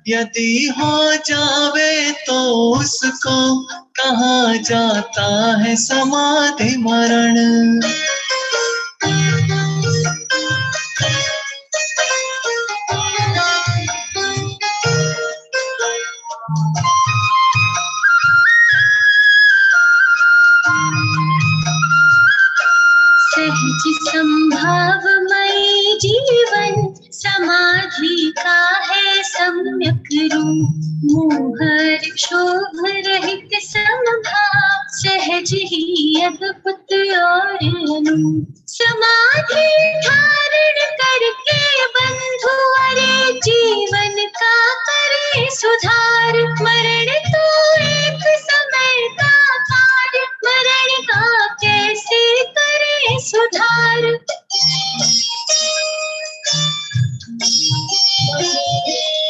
यदि हो जावे तो उसको कहा जाता है समाधि मरण। सहज संभावमयी जीवन समाधि का है सम्यक रूप। मोह क्षोभ रहित समभाव सहज ही अद्भुत और अनूप। समाधि धारण करके बंधु अरे जीवन का करे सुधार। मरण तो एक समय का कार्य, मरण का कैसे करे सुधार।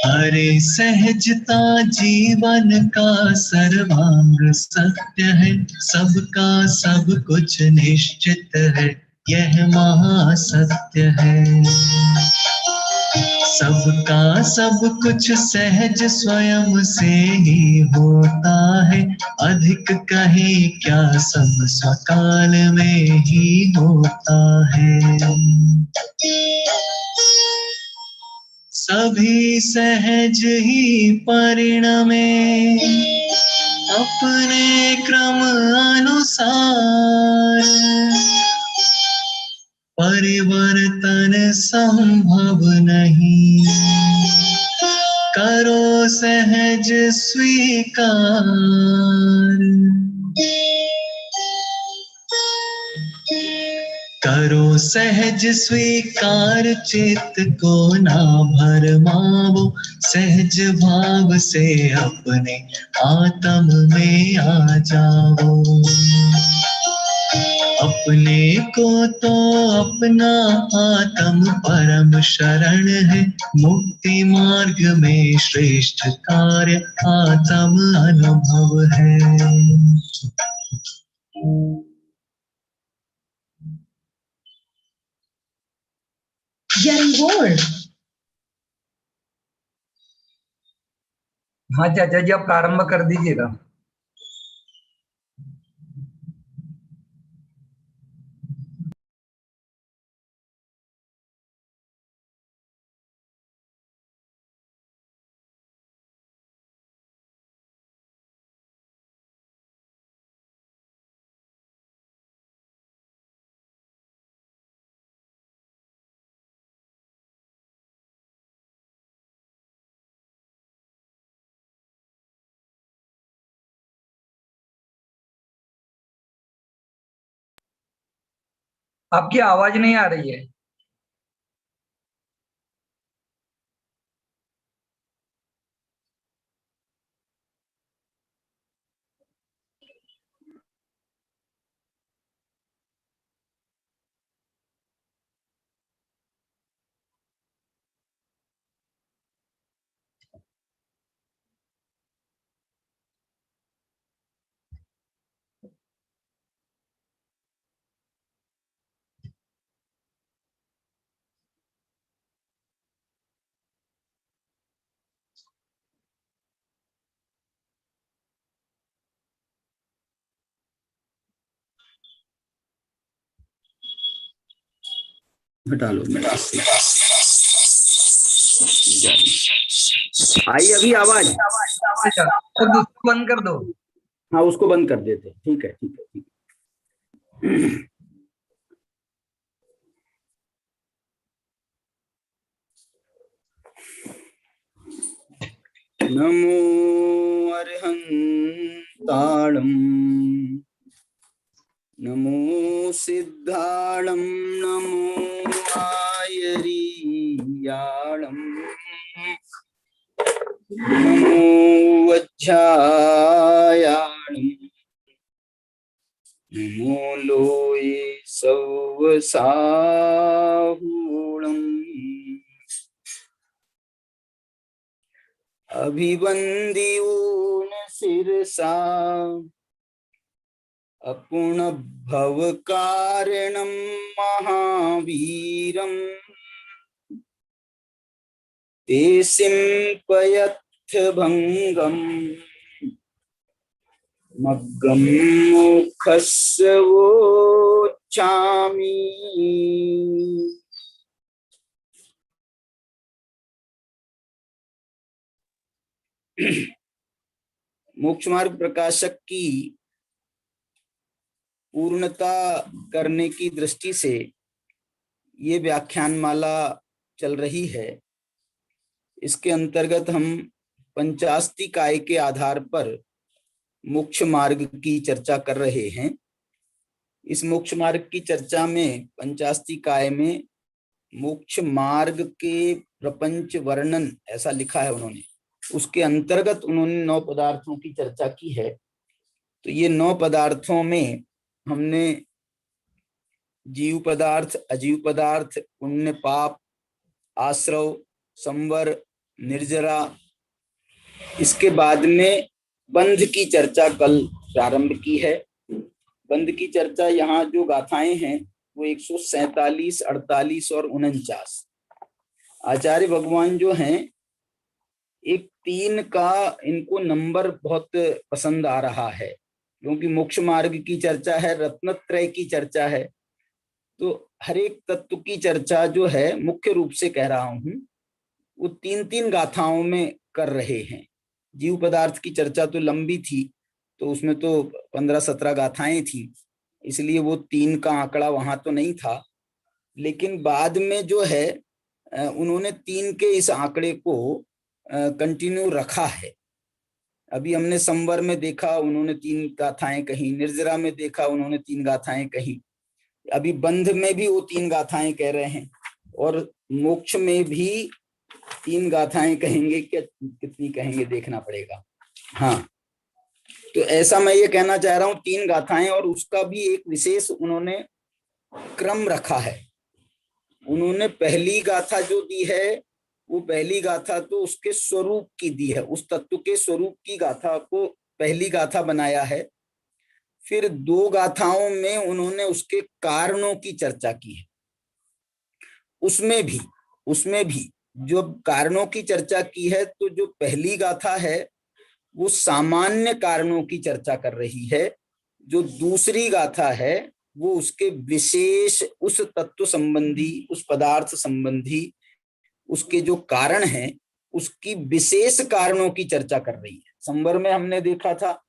अरे सहजता जीवन का सर्वांग सत्य है, सबका सब कुछ निश्चित है, यह महासत्य है। सबका सब कुछ सहज स्वयं से ही होता है, अधिक कहे क्या सब सकाल में ही होता है। सभी सहज ही परिणमे अपने क्रम अनुसार, परिवर्तन संभव नहीं, करो सहज स्वीकार। करो सहज स्वीकार, चित्त को ना भरमावो, सहज भाव से अपने आत्म में आ जाओ। अपने को तो अपना आत्म परम शरण है, मुक्ति मार्ग में श्रेष्ठ कार्य आत्म अनुभव है। हाँ चाचा जी, आप प्रारंभ कर दीजिएगा। आपकी आवाज नहीं आ रही है। हटा लो। आई अभी आवाज? तो बंद कर दो। हाँ, उसको बंद कर देते। ठीक है, ठीक है, ठीक है। नमो अर्हन्ताणम्, नमो सिद्धाणम्, नमो आयरीयाणम्, नमो वज्झायाणम्, नमो लोये सवसाहूणम्। अभिवंदिऊन शिरसा अपूर्ण भव कारणं महावीरं, ते सिंपयथ भंगम मग्गम मुखस्वोच्छामि। मोक्ष मार्ग प्रकाशक की पूर्णता करने की दृष्टि से ये व्याख्यान माला चल रही है। इसके अंतर्गत हम पंचास्तिकाय के आधार पर मोक्ष मार्ग की चर्चा कर रहे हैं। इस मोक्ष मार्ग की चर्चा में पंचास्तिकाय में मोक्ष मार्ग के प्रपंच वर्णन ऐसा लिखा है उन्होंने, उसके अंतर्गत उन्होंने 9 पदार्थों की चर्चा की है। तो ये 9 पदार्थों में हमने जीव पदार्थ, अजीव पदार्थ, पुण्य पाप, आश्रव, संवर, निर्जरा, इसके बाद में बंध की चर्चा कल प्रारंभ की है। बंध की चर्चा यहाँ जो गाथाएं हैं वो 147, 48 और 49। आचार्य भगवान जो हैं एक 3 का इनको नंबर बहुत पसंद आ रहा है, क्योंकि मोक्ष मार्ग की चर्चा है, रत्नत्रय की चर्चा है, तो हर एक तत्व की चर्चा जो है मुख्य रूप से कह रहा हूं वो 3-3 गाथाओं में कर रहे हैं। जीव पदार्थ की चर्चा तो लंबी थी, तो उसमें तो 15-17 गाथाएं थी, इसलिए वो 3 का आंकड़ा वहां तो नहीं था। लेकिन बाद में जो है उन्होंने 3 के इस आंकड़े को कंटिन्यू रखा है। अभी हमने संवर में देखा उन्होंने 3 गाथाएं कही, निर्जरा में देखा उन्होंने 3 गाथाएं कही, अभी बंध में भी वो 3 गाथाएं कह रहे हैं, और मोक्ष में भी 3 गाथाएं कहेंगे। क्या कितनी कहेंगे देखना पड़ेगा। हाँ, तो ऐसा मैं ये कहना चाह रहा हूं 3 गाथाएं, और उसका भी एक विशेष उन्होंने क्रम रखा है। उन्होंने पहली गाथा जो दी है वो पहली गाथा तो उसके स्वरूप की दी है, उस तत्व के स्वरूप की गाथा को पहली गाथा बनाया है। फिर 2 गाथाओं में उन्होंने उसके कारणों की चर्चा की है। उसमें भी जो कारणों की चर्चा की है, तो जो पहली गाथा है वो सामान्य कारणों की चर्चा कर रही है, जो दूसरी गाथा है वो उसके विशेष, उस तत्व संबंधी, उस पदार्थ संबंधी उसके जो कारण हैं उसकी विशेष कारणों की चर्चा कर रही है। संवर में हमने देखा था,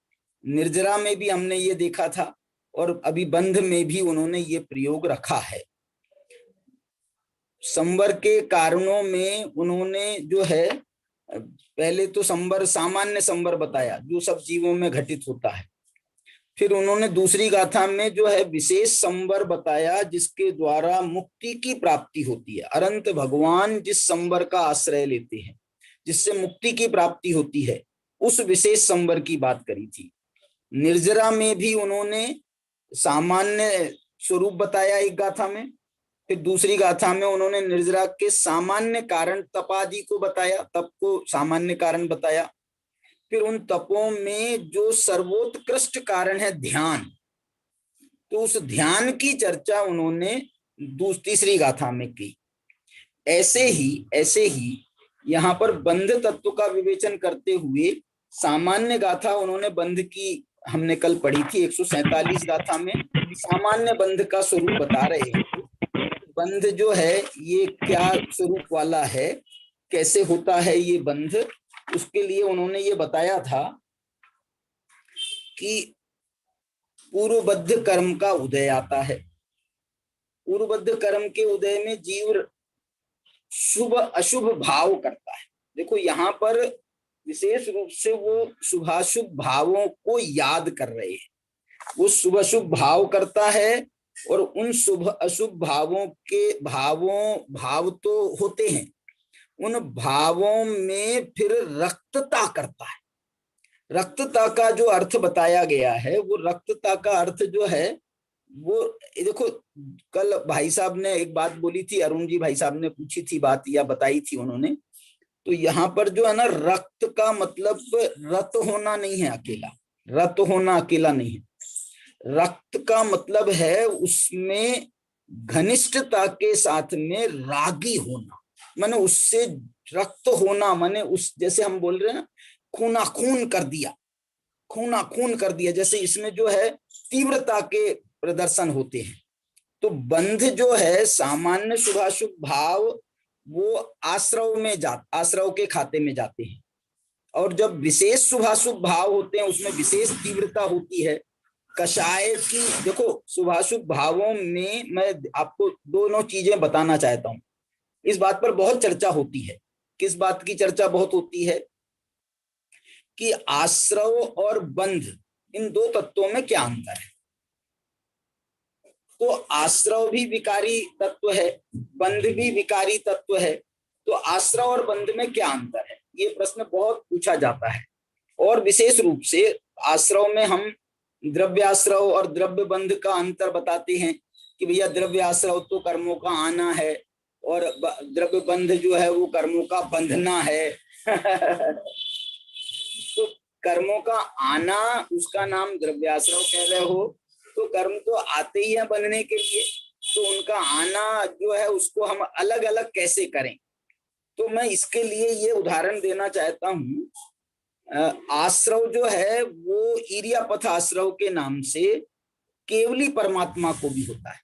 निर्जरा में भी हमने ये देखा था, और अभी बंध में भी उन्होंने ये प्रयोग रखा है। संवर के कारणों में उन्होंने जो है पहले तो संवर, सामान्य संवर बताया जो सब जीवों में घटित होता है। फिर उन्होंने दूसरी गाथा में जो है विशेष संवर बताया जिसके द्वारा मुक्ति की प्राप्ति होती है। अनंत भगवान जिस संवर का आश्रय लेते हैं, जिससे मुक्ति की प्राप्ति होती है, उस विशेष संवर की बात करी थी। निर्जरा में भी उन्होंने सामान्य स्वरूप बताया एक गाथा में, फिर दूसरी गाथा में उन्होंने निर्जरा के सामान्य कारण तप आदि को बताया, तप को सामान्य कारण बताया। फिर उन तपों में जो सर्वोत्कृष्ट कारण है ध्यान, तो उस ध्यान की चर्चा उन्होंने तीसरी गाथा में की। ऐसे ही यहाँ पर बंध तत्व का विवेचन करते हुए सामान्य गाथा उन्होंने बंध की हमने कल पढ़ी थी 147 गाथा में, सामान्य बंध का स्वरूप बता रहे हैं। बंध जो है ये क्या स्वरूप वाला है, कैसे होता है ये बंध, उसके लिए उन्होंने ये बताया था कि पूर्वबद्ध कर्म का उदय आता है। पूर्वबद्ध कर्म के उदय में जीव शुभ अशुभ भाव करता है। देखो यहाँ पर विशेष रूप से वो शुभाशुभ भावों को याद कर रहे हैं। वो शुभ अशुभ भाव करता है, और उन शुभ अशुभ भावों के भाव तो होते हैं, उन भावों में फिर रक्तता करता है। रक्तता का जो अर्थ बताया गया है, वो रक्तता का अर्थ जो है वो देखो, कल भाई साहब ने एक बात बोली थी, अरुण जी भाई साहब ने पूछी थी बात या बताई थी उन्होंने, तो यहाँ पर जो है ना, रक्त का मतलब रत होना नहीं है अकेला, रत होना अकेला नहीं है। रक्त का मतलब है उसमें घनिष्ठता के साथ में रागी होना, माने उससे रक्त होना माने उस, जैसे हम बोल रहे हैं ना, खूना खून कर दिया, खूना खून कर दिया, जैसे इसमें जो है तीव्रता के प्रदर्शन होते हैं। तो बंध जो है सामान्य शुभाशुभ भाव वो आश्रव के खाते में जाते हैं, और जब विशेष शुभाशुभ भाव होते हैं उसमें विशेष तीव्रता होती है। कषाय की, देखो शुभाशुभ भावों में मैं आपको दोनों चीजें बताना चाहता हूं। इस बात पर बहुत चर्चा होती है। किस बात की चर्चा बहुत होती है? कि आश्रव और बंध, इन दो तत्वों में क्या अंतर है। तो आश्रव भी विकारी तत्व है, बंध भी विकारी तत्व है, तो आश्रव और बंध में क्या अंतर है, ये प्रश्न बहुत पूछा जाता है। और विशेष रूप से आश्रव में हम द्रव्याश्रव और द्रव्य बंध का अंतर बताते हैं कि भैया द्रव्याश्रव तो कर्मों का आना है और द्रव्य बंध जो है वो कर्मों का बंधना है। तो कर्मों का आना, उसका नाम द्रव्याश्रव कह रहे हो, तो कर्म तो आते ही हैं बनने के लिए, तो उनका आना जो है उसको हम अलग अलग कैसे करें। तो मैं इसके लिए ये उदाहरण देना चाहता हूं। आश्रव जो है वो ईर्यापथ आश्रव के नाम से केवली परमात्मा को भी होता है,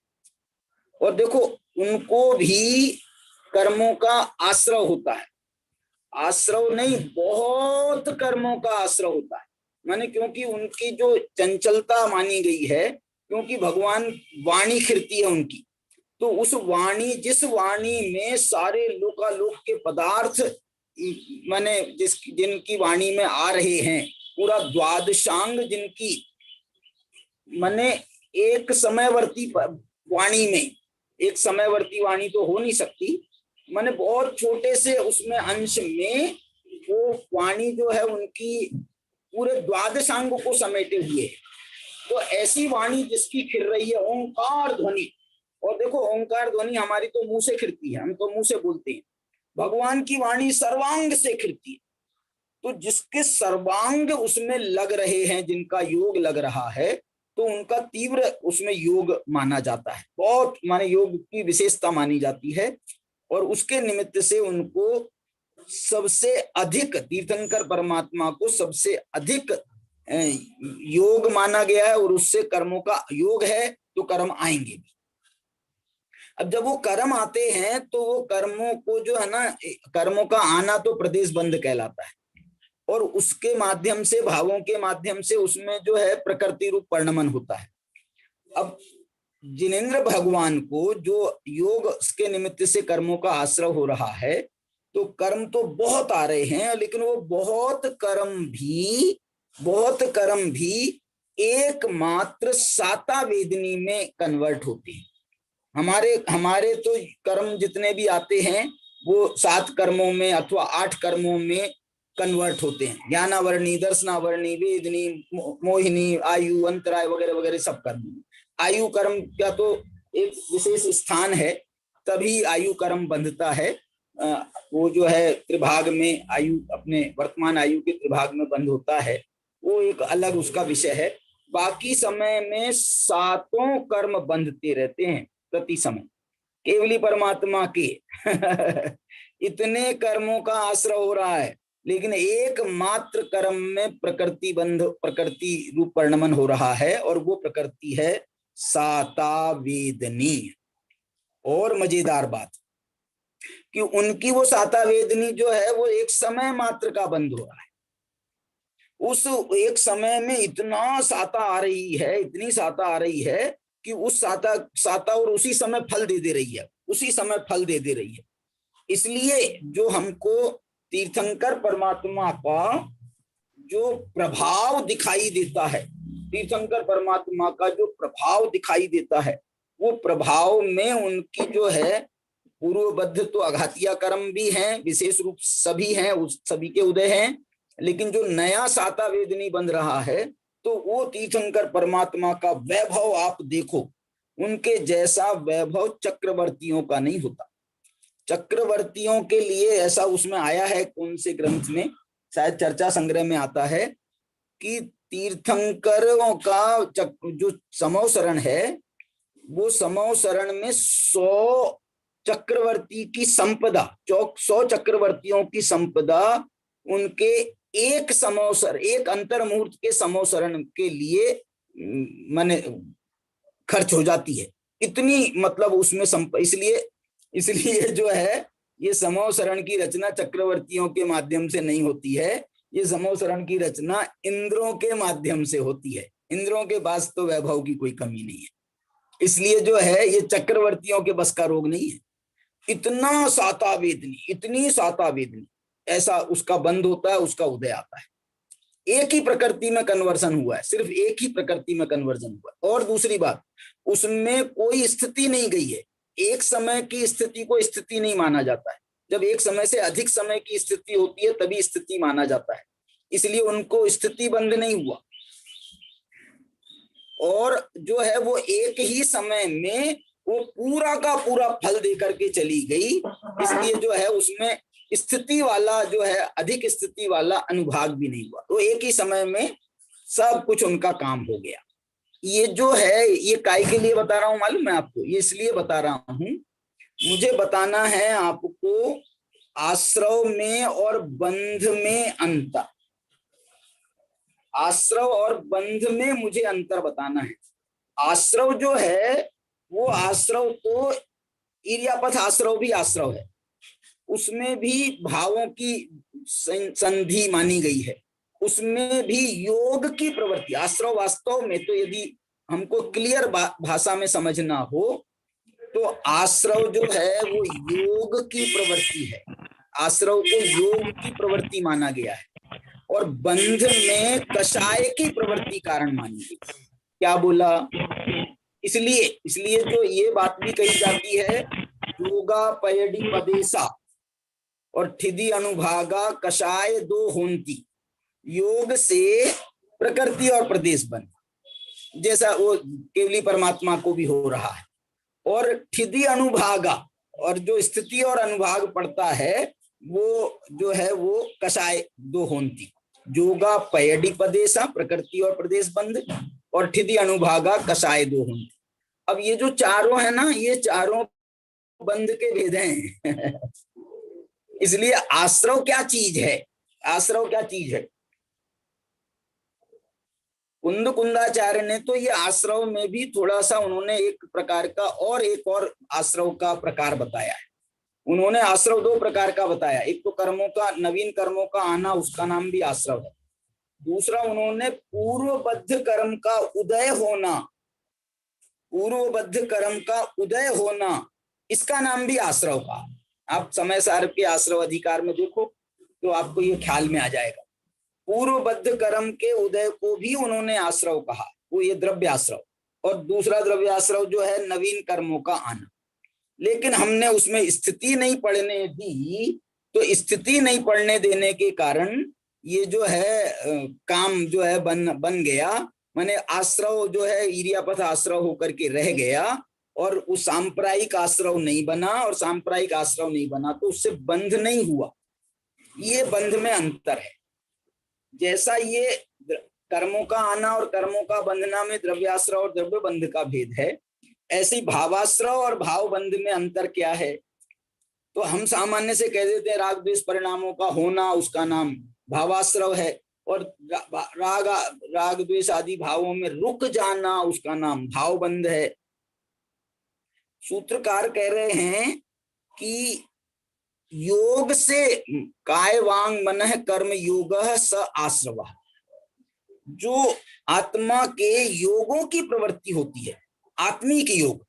और देखो उनको भी कर्मों का आश्रव होता है। आश्रव नहीं, बहुत कर्मों का आश्रव होता है, माने क्योंकि उनकी जो चंचलता मानी गई है, क्योंकि भगवान वाणी खिरती है उनकी, तो उस वाणी, जिस वाणी में सारे लोकालोक के पदार्थ माने जिनकी वाणी में आ रहे हैं, पूरा द्वादशांग जिनकी माने एक समयवर्ती वाणी में, एक समयवर्ती वाणी तो हो नहीं सकती, माने बहुत छोटे से उसमें अंश में वो वाणी जो है उनकी पूरे द्वादशांग को समेटे हुए है। तो ऐसी वाणी जिसकी खिर रही है ओंकार ध्वनि, और देखो ओंकार ध्वनि हमारी तो मुंह से खिरती है, हम तो मुंह से बोलते हैं, भगवान की वाणी सर्वांग से खिरती है। तो जिसके सर्वांग उसमें लग रहे हैं, जिनका योग लग रहा है, तो उनका तीव्र उसमें योग माना जाता है, बहुत माने योग की विशेषता मानी जाती है, और उसके निमित्त से उनको सबसे अधिक, तीर्थंकर परमात्मा को सबसे अधिक योग माना गया है, और उससे कर्मों का योग है तो कर्म आएंगे भी। अब जब वो कर्म आते हैं तो वो कर्मों को जो है ना, कर्मों का आना तो प्रदेश बंध कहलाता है, और उसके माध्यम से, भावों के माध्यम से उसमें जो है प्रकृति रूप परिणमन होता है। अब जिनेंद्र भगवान को जो योग के निमित्त से कर्मों का आश्रय हो रहा है, तो कर्म तो बहुत आ रहे हैं, लेकिन वो बहुत कर्म भी एकमात्र साता वेदनी में कन्वर्ट होते हैं। हमारे तो कर्म जितने भी आते हैं वो 7 कर्मों में अथवा 8 कर्मों में कन्वर्ट होते हैं, ज्ञानावरणी, दर्शनावरणी, वेदनी, मोहिनी, आयु, अंतराय वगैरह वगैरह सब कर्म। आयु कर्म का तो एक विशेष स्थान है, तभी आयु कर्म बंधता है। वो जो है त्रिभाग में आयु, अपने वर्तमान आयु के त्रिभाग में बंध होता है, वो एक अलग उसका विषय है। बाकी समय में 7 कर्म बंधते रहते हैं प्रति समय, केवली परमात्मा के इतने कर्मों का आश्रय हो रहा है, लेकिन एकमात्र कर्म में प्रकृति रूप परिणमन हो रहा है, और वो प्रकृति है साता वेदनी। और मजेदार बात कि उनकी वो साता वेदनी जो है वो एक समय मात्र का बंध हो रहा है। उस एक समय में इतना साता आ रही है, इतनी साता आ रही है कि उस साता और उसी समय फल दे दे रही है। इसलिए जो हमको तीर्थंकर परमात्मा का जो प्रभाव दिखाई देता है, तीर्थंकर परमात्मा का जो प्रभाव दिखाई देता है, वो प्रभाव में उनकी जो है पूर्वबद्ध तो अघातिया कर्म भी हैं, विशेष रूप सभी हैं, उस सभी के उदय हैं, लेकिन जो नया साता वेदनी बन रहा है, तो वो तीर्थंकर परमात्मा का वैभव आप देखो, उनके जैसा वैभव चक्रवर्तियों का नहीं होता। चक्रवर्तियों के लिए ऐसा उसमें आया है, कौन से ग्रंथ में, शायद चर्चा संग्रह में आता है कि तीर्थंकरों का जो समव शरण है, वो समव शरण में 100 चक्रवर्ती की संपदा, 100 चक्रवर्तियों की संपदा उनके एक समोसर, एक अंतर मुहूर्त के समोसरण के लिए माने खर्च हो जाती है। इतनी मतलब उसमें इसलिए जो है ये समोसरण की रचना चक्रवर्तियों के माध्यम से नहीं होती है, ये समोसरण की रचना इंद्रों के माध्यम से होती है। इंद्रों के पास तो वैभव की कोई कमी नहीं है, इसलिए जो है ये चक्रवर्तियों के बस का रोग नहीं है। इतना साता वेदनी, इतनी साता वेदनी, ऐसा उसका बंद होता है, उसका उदय आता है। एक ही प्रकृति में कन्वर्सन हुआ है, सिर्फ एक ही प्रकृति में कन्वर्जन हुआ है। और दूसरी बात, उसमें कोई स्थिति नहीं गई है। एक समय की स्थिति को स्थिति नहीं माना जाता है। जब एक समय से अधिक समय की स्थिति होती है तभी स्थिति माना जाता है, इसलिए उनको स्थिति बंध नहीं हुआ। और जो है वो एक ही समय में वो पूरा का पूरा फल दे करके चली गई, इसलिए जो है उसमें स्थिति वाला जो है अधिक स्थिति वाला अनुभाग भी नहीं हुआ। तो एक ही समय में सब कुछ उनका काम हो गया। ये जो है ये काय के लिए बता रहा हूं मालूम है आपको? ये इसलिए बता रहा हूं, मुझे बताना है आपको आश्रव में और बंध में अंतर। आश्रव और बंध में मुझे अंतर बताना है। आश्रव जो है वो आश्रव तो इर्यापथ आश्रव भी आश्रव है, उसमें भी भावों की संधि मानी गई है, उसमें भी योग की प्रवृत्ति। आश्रव वास्तव में तो यदि हमको क्लियर भाषा में समझना हो तो आश्रव जो है वो योग की प्रवृत्ति है, आश्रव को योग की प्रवृत्ति माना गया है। और बंध में कषाय की प्रवृत्ति कारण मानी गई। क्या बोला? इसलिए जो ये बात भी कही जाती है, योगा पयडी पदेशा और ठिदी अनुभागा कषाय दो होंती, योग से प्रकृति और प्रदेश बन, जैसा वो केवली परमात्मा को भी हो रहा है। और ठिदी अनुभागा, और जो स्थिति और अनुभाग पड़ता है वो जो है वो कषाय दो होंती, योगा पयडी पदेशा प्रकृति और प्रदेश बंध, और ठिदी अनुभागा कषाय दो होंती। अब ये जो चारों है ना, ये चारों बंध के भेद हैं। इसलिए आश्रव क्या चीज है? आश्रव क्या चीज है? कुंदाचार्य ने तो ये आश्रव में भी थोड़ा सा उन्होंने एक प्रकार का और एक और आश्रव का प्रकार बताया है। उन्होंने आश्रव दो प्रकार का बताया, एक तो कर्मों का, नवीन कर्मों का आना, उसका नाम भी आश्रव है। दूसरा उन्होंने पूर्वबद्ध कर्म का उदय होना, पूर्वबद्ध कर्म का उदय होना, इसका नाम भी आश्रव का। आप समय सार के आश्रव अधिकार में देखो तो आपको ये ख्याल में आ जाएगा। पूर्वबद्ध कर्म के उदय को भी उन्होंने आश्रव कहा, वो ये द्रव्य आश्रव। और दूसरा द्रव्य आश्रव जो है नवीन कर्मों का आना। लेकिन हमने उसमें स्थिति नहीं पढ़ने दी, तो स्थिति नहीं पढ़ने देने के कारण ये जो है काम जो है बन गया, माने आश्रव जो है इर्यापथ आश्रव होकर के रह गया, और उस सांप्रायिक आश्रव नहीं बना, और सांप्रायिक आश्रव नहीं बना तो उससे बंध नहीं हुआ। ये बंध में अंतर है। जैसा ये कर्मों का आना और कर्मों का बंधना में द्रव्याश्रव और द्रव्य बंध का भेद है, ऐसी भावाश्रव और भाव बंध में अंतर क्या है? तो हम सामान्य से कह देते हैं राग द्वेष परिणामों का होना, उसका नाम भावाश्रव है, और राग द्वेष आदि भावों में रुक जाना, उसका नाम भाव बंध है। सूत्रकार कह रहे हैं कि योग से काय वांग मनः कर्म योगः स आश्रव, जो आत्मा के योगों की प्रवृत्ति होती है, आत्मिक योग,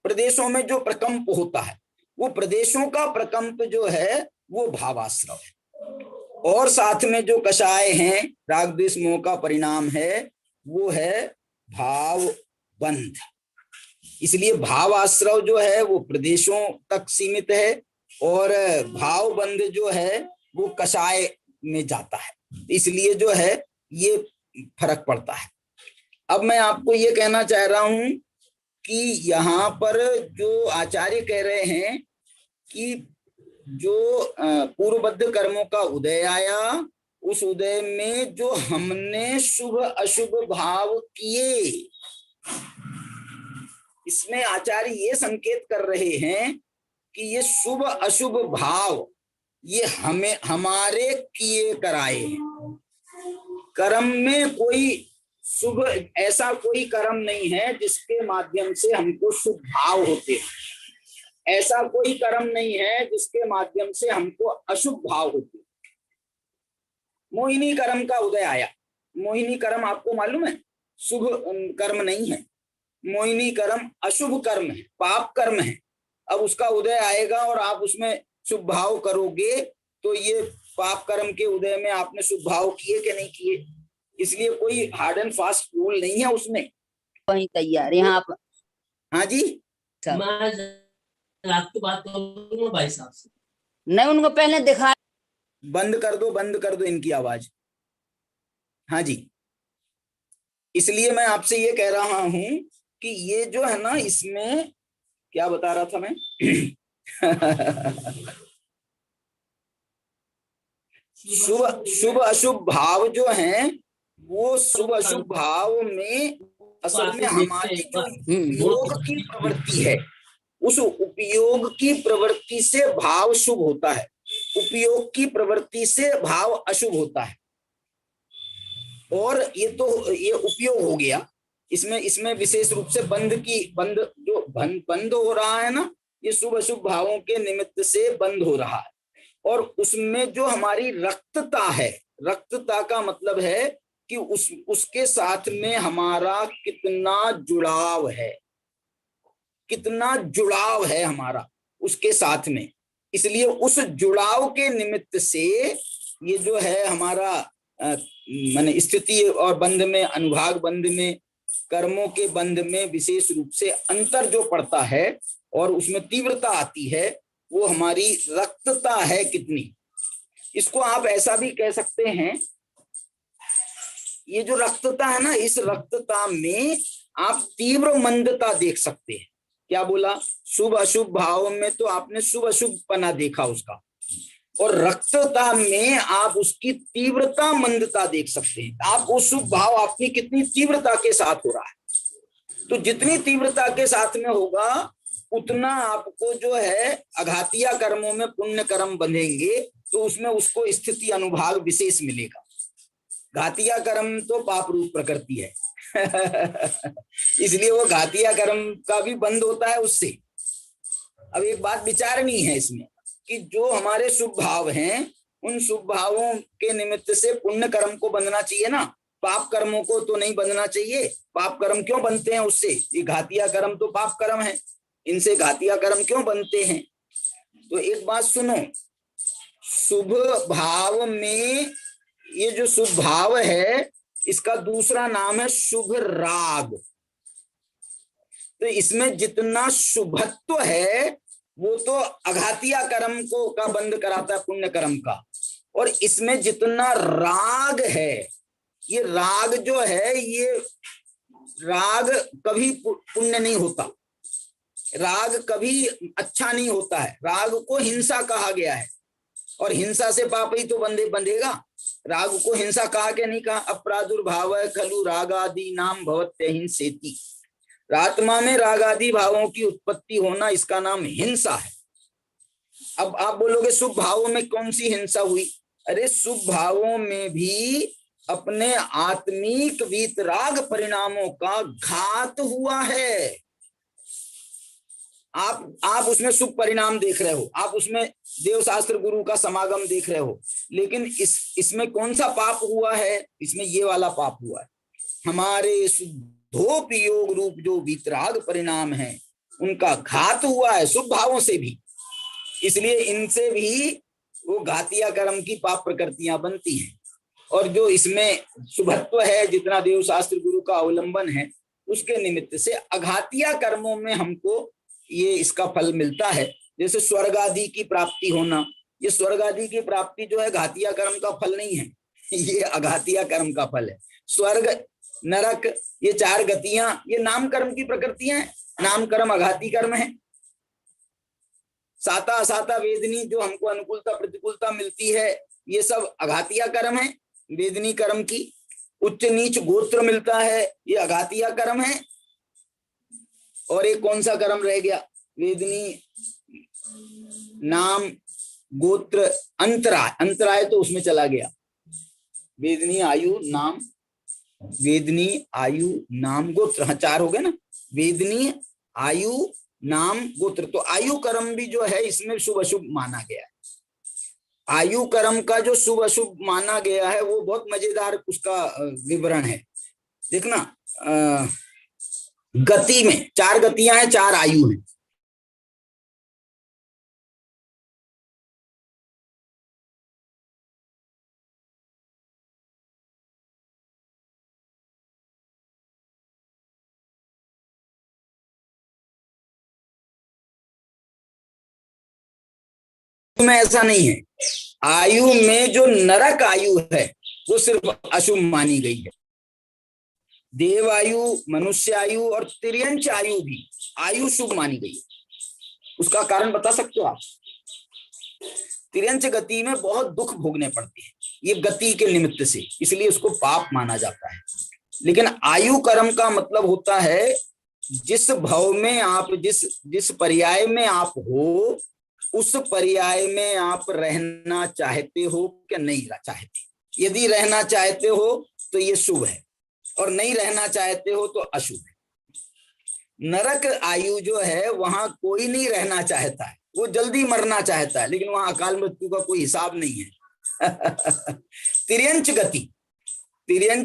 प्रदेशों में जो प्रकंप होता है, वो प्रदेशों का प्रकंप जो है वो भावाश्रव है। और साथ में जो कषाय हैं, राग द्वेष मोह का परिणाम है, वो है भाव बंध। इसलिए भावाश्रव जो है वो प्रदेशों तक सीमित है, और भाव बंध जो है वो कषाय में जाता है। इसलिए जो है ये फर्क पड़ता है। अब मैं आपको ये कहना चाह रहा हूं कि यहाँ पर जो आचार्य कह रहे हैं कि जो पूर्वबद्ध कर्मों का उदय आया, उस उदय में जो हमने शुभ अशुभ भाव किए, इसमें आचार्य ये संकेत कर रहे हैं कि ये शुभ अशुभ भाव ये हमें हमारे किए कराए हैं। कर्म में कोई शुभ, ऐसा कोई कर्म नहीं है जिसके माध्यम से हमको शुभ भाव होते हैं। ऐसा कोई कर्म नहीं है जिसके माध्यम से हमको अशुभ भाव होते हैं। मोहिनी कर्म का उदय आया। मोहिनी कर्म आपको मालूम है शुभ कर्म नहीं है। मोहिनी कर्म अशुभ कर्म है, पाप कर्म है। अब उसका उदय आएगा और आप उसमें शुभ भाव करोगे तो ये पाप कर्म के उदय में आपने शुभ भाव किए कि नहीं किए। इसलिए कोई हार्ड एंड फास्ट रूल नहीं है उसमें। वही तैयार यहाँ आप। हाँ जी, मैं आपकी बात करूंगा भाई साहब से। नहीं, उनको पहले दिखा। बंद कर दो इनकी आवाज। हाँ जी, इसलिए मैं आपसे ये कह रहा हूं कि ये जो है ना, इसमें क्या बता रहा था मैं शुभ अशुभ भाव जो हैं वो शुभ अशुभ भाव में असल में हमारी जो उपयोग की प्रवृत्ति है, उस उपयोग की प्रवृत्ति से भाव शुभ होता है, उपयोग की प्रवृत्ति से भाव अशुभ होता है। और ये उपयोग हो गया। इसमें विशेष रूप से बंद हो रहा है ना, ये शुभ अशुभ भावों के निमित्त से बंद हो रहा है। और उसमें जो हमारी रक्तता है, रक्तता का मतलब है कि उसके साथ में हमारा कितना जुड़ाव है हमारा उसके साथ में। इसलिए उस जुड़ाव के निमित्त से ये जो है हमारा माने स्थिति और बंध में, अनुभाग बंध में, कर्मों के बंध में विशेष रूप से अंतर जो पड़ता है और उसमें तीव्रता आती है, वो हमारी रक्तता है कितनी। इसको आप ऐसा भी कह सकते हैं, ये जो रक्तता है ना, इस रक्तता में आप तीव्र मंदता देख सकते हैं। क्या बोला? शुभ अशुभ भाव में तो आपने शुभ अशुभ पना देखा उसका, और रक्तता में आप उसकी तीव्रता मंदता देख सकते हैं। आप वो शुभ भाव आपकी कितनी तीव्रता के साथ हो रहा है। तो जितनी तीव्रता के साथ में होगा उतना आपको जो है अघातिया कर्मों में पुण्य कर्म बंधेंगे तो उसमें उसको स्थिति अनुभाग विशेष मिलेगा। घातिया कर्म तो पाप रूप प्रकृति है इसलिए वो घातिया कर्म का भी बंद होता है उससे। अब एक बात विचारनी है इसमें कि जो हमारे शुभ भाव हैं, उन शुभ भावों के निमित्त से पुण्य कर्म को बंधना चाहिए ना, पाप कर्मों को तो नहीं बंधना चाहिए। पाप कर्म क्यों बनते हैं उससे? ये घातिया कर्म तो पाप कर्म है, इनसे घातिया कर्म क्यों बनते हैं? तो एक बात सुनो, शुभ भाव में ये जो शुभ भाव है इसका दूसरा नाम है शुभ राग। तो इसमें जितना शुभत्व है वो तो अघातिया कर्म को का बंद कराता है पुण्य कर्म का, और इसमें जितना राग है, ये राग जो है, ये राग कभी पुण्य नहीं होता, राग कभी अच्छा नहीं होता है। राग को हिंसा कहा गया है और हिंसा से पाप ही तो बंधेगा। राग को हिंसा कहा कि नहीं कहा? अप्रादुर्भाव खलु रागादि नाम भवत्य हिंसेति। आत्मा में रागादि भावों की उत्पत्ति होना, इसका नाम हिंसा है। अब आप बोलोगे शुभ भावों में कौन सी हिंसा हुई? अरे शुभ भावों में भी अपने आत्मिक वीतराग परिणामों का घात हुआ है। आप उसमें शुभ परिणाम देख रहे हो, आप उसमें देवशास्त्र गुरु का समागम देख रहे हो, लेकिन इसमें कौन सा पाप हुआ है? इसमें ये वाला पाप हुआ है। हमारे शुद्धोपयोग रूप जो वीतराग परिणाम है उनका घात हुआ है शुभ भावों से भी। इसलिए इनसे भी वो घातिया कर्म की पाप प्रकृतियां बनती हैं। और जो इसमें शुभत्व है, जितना देवशास्त्र गुरु का अवलंबन है, उसके निमित्त से अघातिया कर्मों में हमको ये इसका फल मिलता है। जैसे स्वर्ग आदि की प्राप्ति होना, ये स्वर्ग आदि की प्राप्ति जो है घातिया कर्म का फल नहीं है, ये अघातिया कर्म का फल है। स्वर्ग नरक ये चार गतियां, ये नाम कर्म की प्रकृतियां हैं। नाम कर्म अघाती कर्म है। साता असाता वेदनी जो हमको अनुकूलता प्रतिकूलता मिलती है, ये सब अघातिया कर्म है वेदनी कर्म की। उच्च नीच गोत्र मिलता है, ये अघातिया कर्म है। और एक कौन सा कर्म रह गया? वेदनी नाम गोत्र अंतराय, अंतराय तो उसमें चला गया, वेदनी आयु नाम, वेदनी आयु नाम गोत्र, हाँ 4 हो गए ना, वेदनी आयु नाम गोत्र। तो आयु कर्म भी जो है इसमें शुभ अशुभ माना गया है। आयु कर्म का जो शुभ अशुभ माना गया है वो बहुत मजेदार उसका विवरण है। देखना, गति में 4 गतियां हैं, 4 आयु हैं। में ऐसा नहीं है, आयु में जो नरक आयु है वो सिर्फ अशुभ मानी गई है। देव आयु, मनुष्य आयु और तिर्यंच आयु भी आयु शुभ मानी गई है। उसका कारण बता सकते हो आप? तिर्यंच गति में बहुत दुख भोगने पड़ते हैं, ये गति के निमित्त से, इसलिए उसको पाप माना जाता है। लेकिन आयु कर्म का मतलब होता है जिस भव में आप, जिस पर्याय में आप हो, उस पर्याय में आप रहना चाहते हो क्या नहीं चाहते। यदि रहना चाहते हो तो ये शुभ है, और नहीं रहना चाहते हो तो अशुभ है। नरक आयु जो है वहां कोई नहीं रहना चाहता है, वो जल्दी मरना चाहता है, लेकिन वहां अकाल मृत्यु का कोई हिसाब नहीं है। तिर्यंच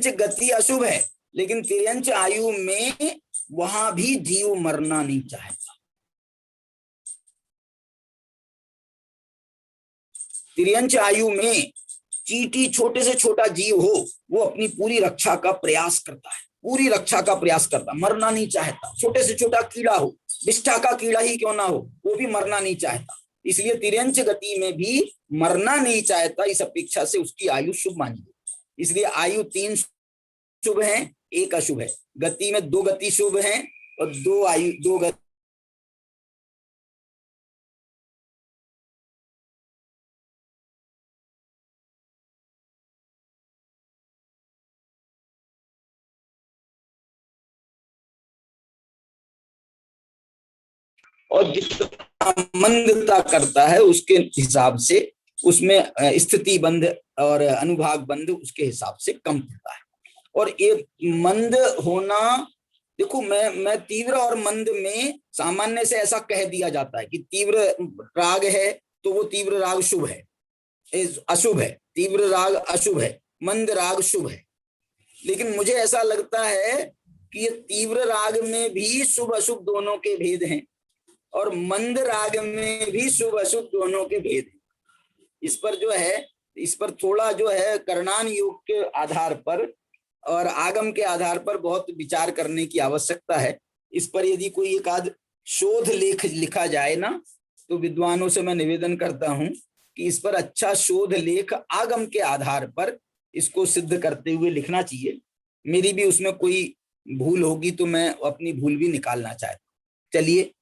गति अशुभ है, लेकिन तिर्यंच आयु में वहां भी जीव मरना नहीं चाहता। तिर्यंच आयु में चींटी, छोटे से छोटा जीव हो, वो अपनी पूरी रक्षा का प्रयास करता है, पूरी रक्षा का प्रयास करता, मरना नहीं चाहता। छोटे से छोटा कीड़ा हो, विष्ठा का कीड़ा ही क्यों ना हो, वो भी मरना नहीं चाहता। इसलिए तिर्यंच गति में भी मरना नहीं चाहता, इस अपेक्षा से उसकी आयु शुभ मानी गई। इसलिए आयु 3 शुभ है, 1 अशुभ है। गति में 2 गति शुभ है और 2 गति। और जितना मंदता करता है उसके हिसाब से उसमें स्थिति बंध और अनुभाग बंध उसके हिसाब से कम पड़ता है। और ये मंद होना, देखो मैं तीव्र और मंद में सामान्य से ऐसा कह दिया जाता है कि तीव्र राग है तो वो तीव्र राग शुभ है, अशुभ है, तीव्र राग अशुभ है, मंद राग शुभ है। लेकिन मुझे ऐसा लगता है कि ये तीव्र राग में भी शुभ अशुभ दोनों के भेद हैं, और मंद राग में भी शुभ अशुभ दोनों के भेद हैं। इस पर थोड़ा जो है कर्णान योग के आधार पर और आगम के आधार पर बहुत विचार करने की आवश्यकता है। इस पर यदि कोई एक आध शोध लेख लिखा जाए ना, तो विद्वानों से मैं निवेदन करता हूं कि इस पर अच्छा शोध लेख आगम के आधार पर इसको सिद्ध करते हुए लिखना चाहिए। मेरी भी उसमें कोई भूल होगी तो मैं अपनी भूल भी निकालना चाहता हूं। चलिए,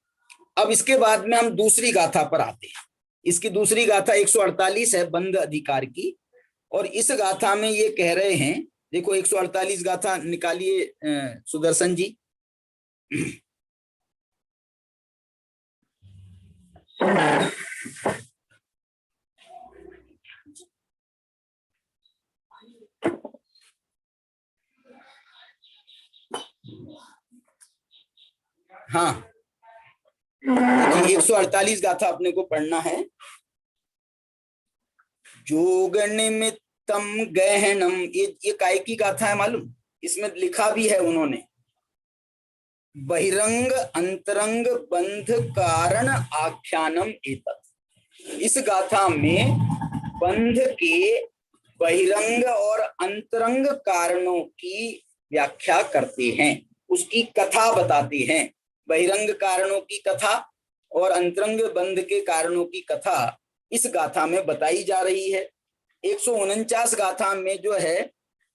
अब इसके बाद में हम दूसरी गाथा पर आते हैं। इसकी दूसरी गाथा 148 है बंद अधिकार की, और इस गाथा में ये कह रहे हैं, देखो 148 गाथा निकालिए सुदर्शन जी। हाँ, 148 गाथा अपने को पढ़ना है। जोग निमित्तम गहनम, ये काय की गाथा है मालूम? इसमें लिखा भी है उन्होंने, बहिरंग अंतरंग बंध कारण आख्यानम एतत्। इस गाथा में बंध के बहिरंग और अंतरंग कारणों की व्याख्या करते हैं, उसकी कथा बताते हैं। बहिरंग कारणों की कथा और अंतरंग बंध के कारणों की कथा इस गाथा में बताई जा रही है। 149 गाथा में जो है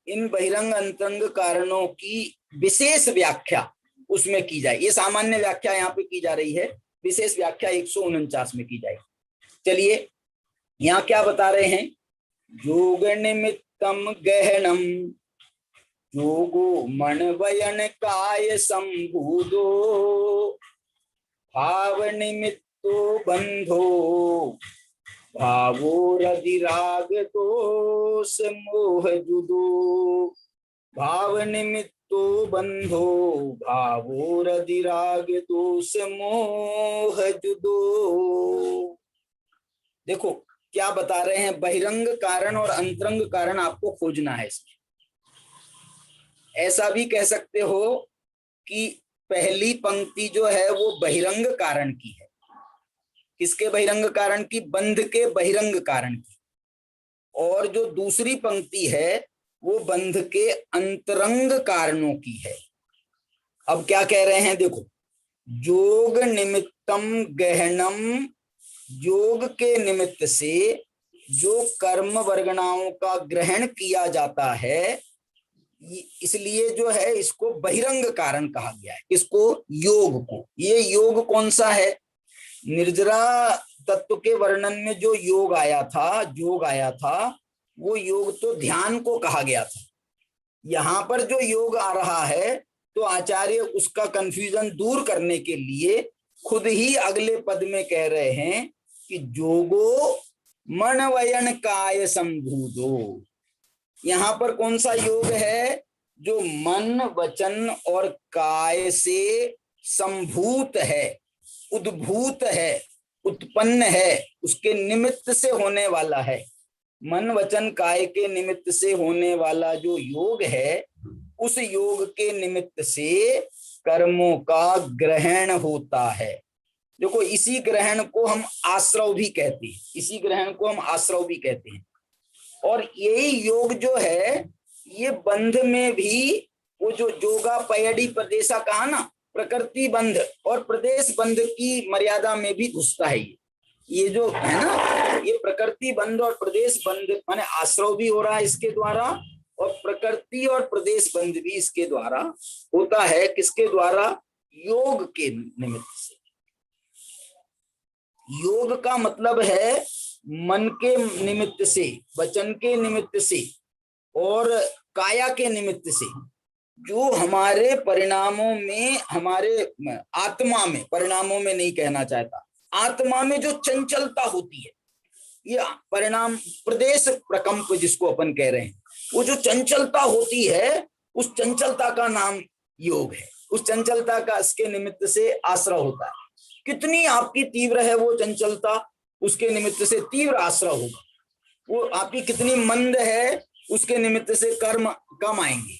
इन बहिरंग अंतरंग कारणों की विशेष व्याख्या उसमें की जाए। ये सामान्य व्याख्या यहाँ पे की जा रही है, विशेष व्याख्या 149 में की जाएगी। चलिए, यहाँ क्या बता रहे हैं? जोग निमित्तम गहनम योगो मनवयन काय संभूदो भाव निमित्त निमित्तो बंधो भावो रधि राग दोष मोह जुदो। भाव निमित्तो बंधो भावो रधि राग दोष मोह जुदो। देखो क्या बता रहे हैं, बहिरंग कारण और अंतरंग कारण आपको खोजना है इसमें। ऐसा भी कह सकते हो कि पहली पंक्ति जो है वो बहिरंग कारण की है। किसके बहिरंग कारण की? बंध के बहिरंग कारण की। और जो दूसरी पंक्ति है वो बंध के अंतरंग कारणों की है। अब क्या कह रहे हैं देखो, योग निमित्तम गहनम, योग के निमित्त से जो कर्म वर्गणाओं का ग्रहण किया जाता है, इसलिए जो है इसको बहिरंग कारण कहा गया है। इसको, योग को। ये योग कौन सा है? निर्जरा तत्व के वर्णन में जो योग आया था, वो योग तो ध्यान को कहा गया था। यहां पर जो योग आ रहा है तो आचार्य उसका कंफ्यूजन दूर करने के लिए खुद ही अगले पद में कह रहे हैं कि जोगो मन वयन काय संभूतो। यहां पर कौन सा योग है? जो मन, वचन और काय से संभूत है, उद्भूत है, उत्पन्न है, उसके निमित्त से होने वाला है। मन, वचन, काय के निमित्त से होने वाला जो योग है, उस योग के निमित्त से कर्मों का ग्रहण होता है। देखो, इसी ग्रहण को हम आश्रव भी कहते हैं, इसी ग्रहण को हम आश्रव भी कहते हैं। और यही योग जो है, ये बंध में भी, वो जो जोगा पयड़ी प्रदेशा कहा ना, प्रकृति बंध और प्रदेश बंध की मर्यादा में भी घुसता है। ये जो है ना, ये प्रकृति बंध और प्रदेश बंध माने आश्रव भी हो रहा है इसके द्वारा, और प्रकृति और प्रदेश बंध भी इसके द्वारा होता है। किसके द्वारा? योग के निमित्त से। योग का मतलब है मन के निमित्त से, वचन के निमित्त से और काया के निमित्त से जो हमारे परिणामों में, हमारे आत्मा में, परिणामों में नहीं कहना चाहता, आत्मा में जो चंचलता होती है, ये परिणाम प्रदेश प्रकंप जिसको अपन कह रहे हैं, वो जो चंचलता होती है, उस चंचलता का नाम योग है। उस चंचलता का इसके निमित्त से आश्रय होता है। कितनी आपकी तीव्र है वो चंचलता, उसके निमित्त से तीव्र आश्रय होगा। वो आपकी कितनी मंद है, उसके निमित्त से कर्म कम आएंगे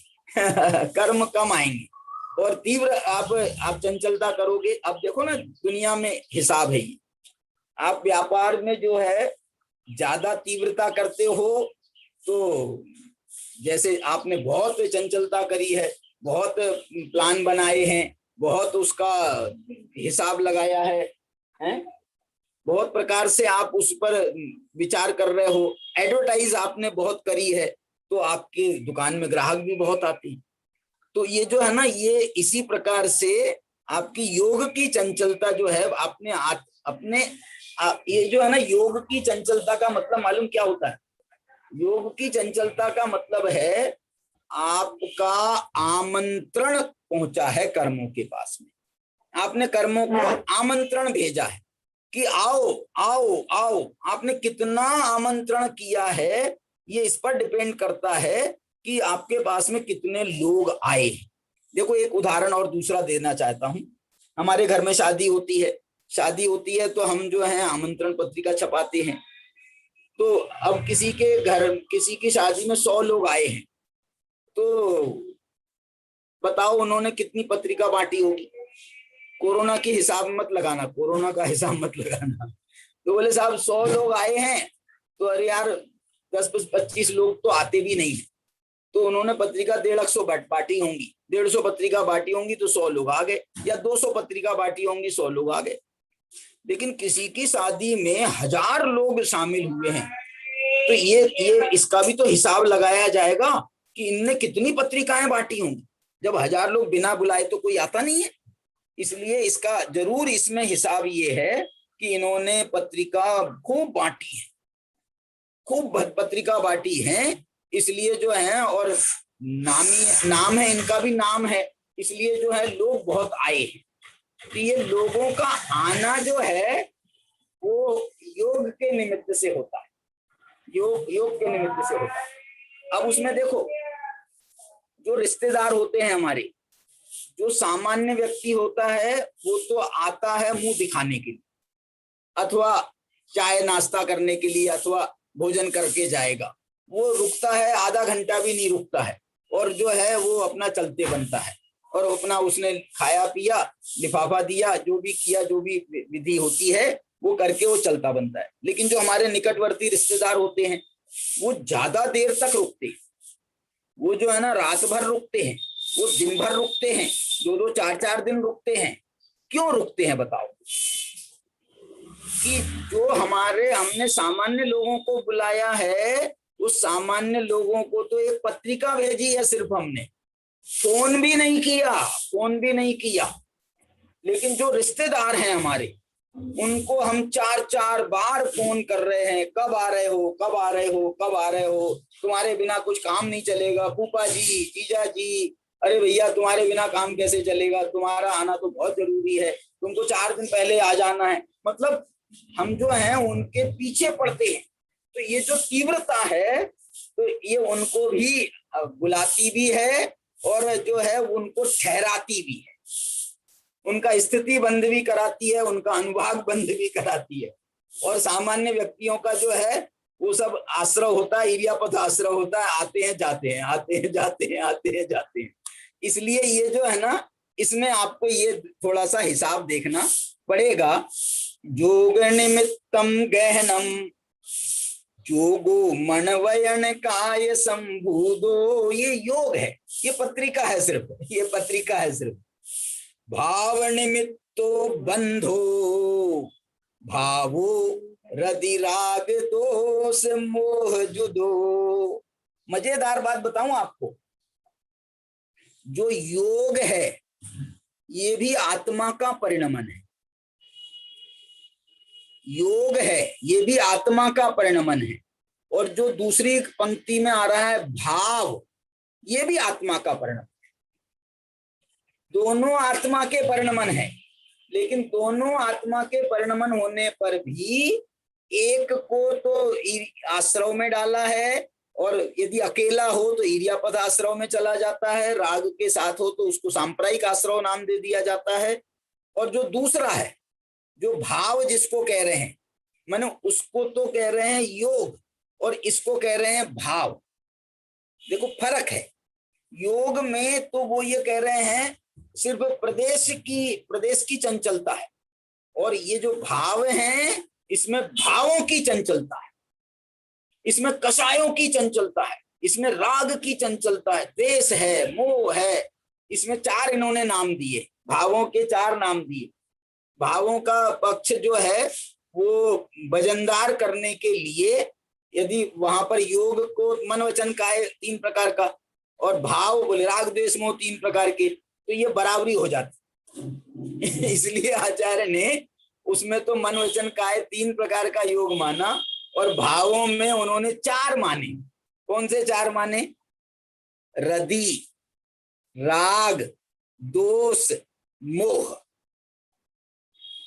कर्म कम आएंगे। और तीव्र आप चंचलता करोगे। अब देखो ना, दुनिया में हिसाब है ये। आप व्यापार में जो है ज्यादा तीव्रता करते हो, तो जैसे आपने बहुत चंचलता करी है, बहुत प्लान बनाए हैं, बहुत उसका हिसाब लगाया है, बहुत प्रकार से आप उस पर विचार कर रहे हो, एडवर्टाइज आपने बहुत करी है, तो आपके दुकान में ग्राहक भी बहुत आते हैं। तो ये जो है ना, ये इसी प्रकार से आपकी योग की चंचलता जो है, आपने अपने ये जो है ना, योग की चंचलता का मतलब मालूम क्या होता है? योग की चंचलता का मतलब है आपका आमंत्रण पहुंचा है कर्मों के पास में। आपने कर्मों को आमंत्रण भेजा है कि आओ आओ आओ। आपने कितना आमंत्रण किया है, ये इस पर डिपेंड करता है कि आपके पास में कितने लोग आए। देखो, एक उदाहरण और दूसरा देना चाहता हूं। हमारे घर में शादी होती है तो हम जो है आमंत्रण पत्रिका छपाते हैं। तो अब किसी के घर, किसी की शादी में 100 लोग आए हैं, तो बताओ उन्होंने कितनी पत्रिका बांटी होगी? कोरोना की हिसाब मत लगाना, कोरोना का हिसाब मत लगाना। तो बोले साहब 100 लोग आए हैं, तो अरे यार 10-25 लोग तो आते भी नहीं है, तो उन्होंने पत्रिका 150 बांटी होंगी, 150 पत्रिका बांटी होंगी तो 100 लोग आ गए, या 200 पत्रिका बांटी होंगी 100 लोग आ गए। लेकिन किसी की शादी में 1000 लोग शामिल हुए हैं, तो ये इसका भी तो हिसाब लगाया जाएगा कि इनने कितनी पत्रिकाएं बांटी होंगी। जब 1000 लोग बिना बुलाए तो कोई आता नहीं है, इसलिए इसका जरूर इसमें हिसाब ये है कि इन्होंने पत्रिका खूब बांटी है, खूब पत्रिका बांटी है, इसलिए जो है, और नाम है, इनका भी नाम है, इसलिए जो है लोग बहुत आए हैं। तो ये लोगों का आना जो है, वो योग के निमित्त से होता है, योग के निमित्त से होता है। अब उसमें देखो, जो रिश्तेदार होते हैं हमारे, जो सामान्य व्यक्ति होता है वो तो आता है मुंह दिखाने के लिए, अथवा चाय नाश्ता करने के लिए, अथवा भोजन करके जाएगा। वो रुकता है, आधा घंटा भी नहीं रुकता है, और जो है वो अपना चलते बनता है, और अपना उसने खाया पिया, लिफाफा दिया, जो भी किया, जो भी विधि होती है वो करके वो चलता बनता है। लेकिन जो हमारे निकटवर्ती रिश्तेदार होते हैं वो ज्यादा देर तक रुकते हैं, वो जो है ना रात भर रुकते हैं, वो दिन भर रुकते हैं, 2-2 4-4 दिन रुकते हैं। क्यों रुकते हैं बताओ? कि जो हमने सामान्य लोगों को बुलाया है, उस सामान्य लोगों को तो एक पत्रिका भेजी है सिर्फ हमने, फोन भी नहीं किया। लेकिन जो रिश्तेदार हैं हमारे, उनको हम 4-4 बार फोन कर रहे हैं, कब आ रहे हो, तुम्हारे बिना कुछ काम नहीं चलेगा, फूफा जी, जीजा जी, अरे भैया तुम्हारे बिना काम कैसे चलेगा, तुम्हारा आना तो बहुत जरूरी है, तुमको 4 दिन पहले आ जाना है। मतलब हम जो हैं उनके पीछे पड़ते हैं। तो ये जो तीव्रता है, तो ये उनको भी बुलाती भी है और जो है उनको ठहराती भी है, उनका स्थिति बंद भी कराती है, उनका अनुभाग बंद भी कराती है। और सामान्य व्यक्तियों का जो है वो सब आश्रय होता है, इरियापथ आश्रय होता है, आते हैं जाते हैं। इसलिए ये जो है ना, इसमें आपको ये थोड़ा सा हिसाब देखना पड़ेगा। जोग निमित्तम गहनम जोगो मनवयन काय संभूदो, ये योग है, ये पत्रिका है सिर्फ। भाव निमित्तो बंधो भावो हृदय राग दोष मोह जुदो। मजेदार बात बताऊं आपको, जो योग है ये भी आत्मा का परिणमन है। योग है ये भी आत्मा का परिणमन है। और जो दूसरी पंक्ति में आ रहा है भाव, ये भी आत्मा का परिणमन है। दोनों आत्मा के परिणमन है, लेकिन दोनों आत्मा के परिणमन होने पर भी एक को तो आश्रव में डाला है, और यदि अकेला हो तो इरियापद आश्रव में चला जाता है, राग के साथ हो तो उसको सांप्रायिक आश्रव नाम दे दिया जाता है। और जो दूसरा है, जो भाव जिसको कह रहे हैं, मानो उसको तो कह रहे हैं योग और इसको कह रहे हैं भाव। देखो फर्क है, योग में तो वो ये कह रहे हैं सिर्फ प्रदेश की चंचलता है, और ये जो भाव हैं इसमें भावों की चंचलता है, इसमें कषायों की चंचलता है, इसमें राग की चंचलता है, देश है, मोह है। इसमें 4 इन्होंने नाम दिए, भावों के 4 नाम दिए। भावों का पक्ष जो है वो वजनदार करने के लिए, यदि वहां पर योग को मन वचन काय 3 प्रकार का, और भाव बोले राग द्वेष मोह 3 प्रकार के, तो ये बराबरी हो जाती। इसलिए आचार्य ने उसमें तो मन वचन काय 3 प्रकार का योग माना, और भावों में उन्होंने 4 माने। कौन से 4 माने? रति, राग, दोष, मोह।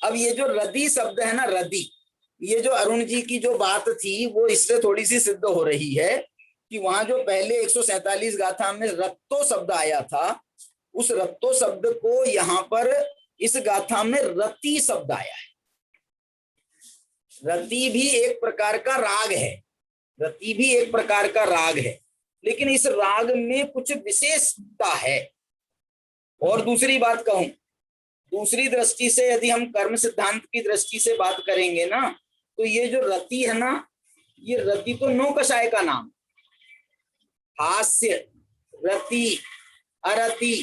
अब ये जो रति शब्द है ना, रति, ये जो अरुण जी की जो बात थी वो इससे थोड़ी सी सिद्ध हो रही है कि वहां जो पहले 147 गाथा में रत्तो शब्द आया था, उस रत्तो शब्द को यहाँ पर इस गाथा में रति शब्द आया है। रति भी एक प्रकार का राग है, लेकिन इस राग में कुछ विशेषता है। और दूसरी बात कहूं, दूसरी दृष्टि से यदि हम कर्म सिद्धांत की दृष्टि से बात करेंगे ना, तो ये जो रति है ना, ये रति तो 9 कषाय का नाम, हास्य, रति, अरति,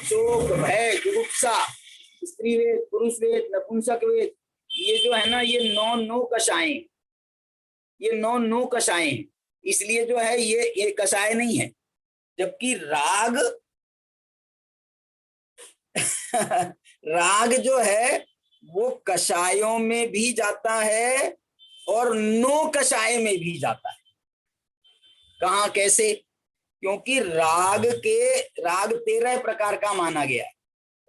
शोक, भय, जुगुप्सा, स्त्री वेद, पुरुष वेद, नपुंसक वेद, ये जो है ना, ये 9 कषाय, ये 9 कषाय। इसलिए जो है ये कषाय नहीं है, जबकि राग राग जो है वो कषायों में भी जाता है और 9 कषाय में भी जाता है। कहाँ, कैसे? क्योंकि राग 13 प्रकार का माना गया है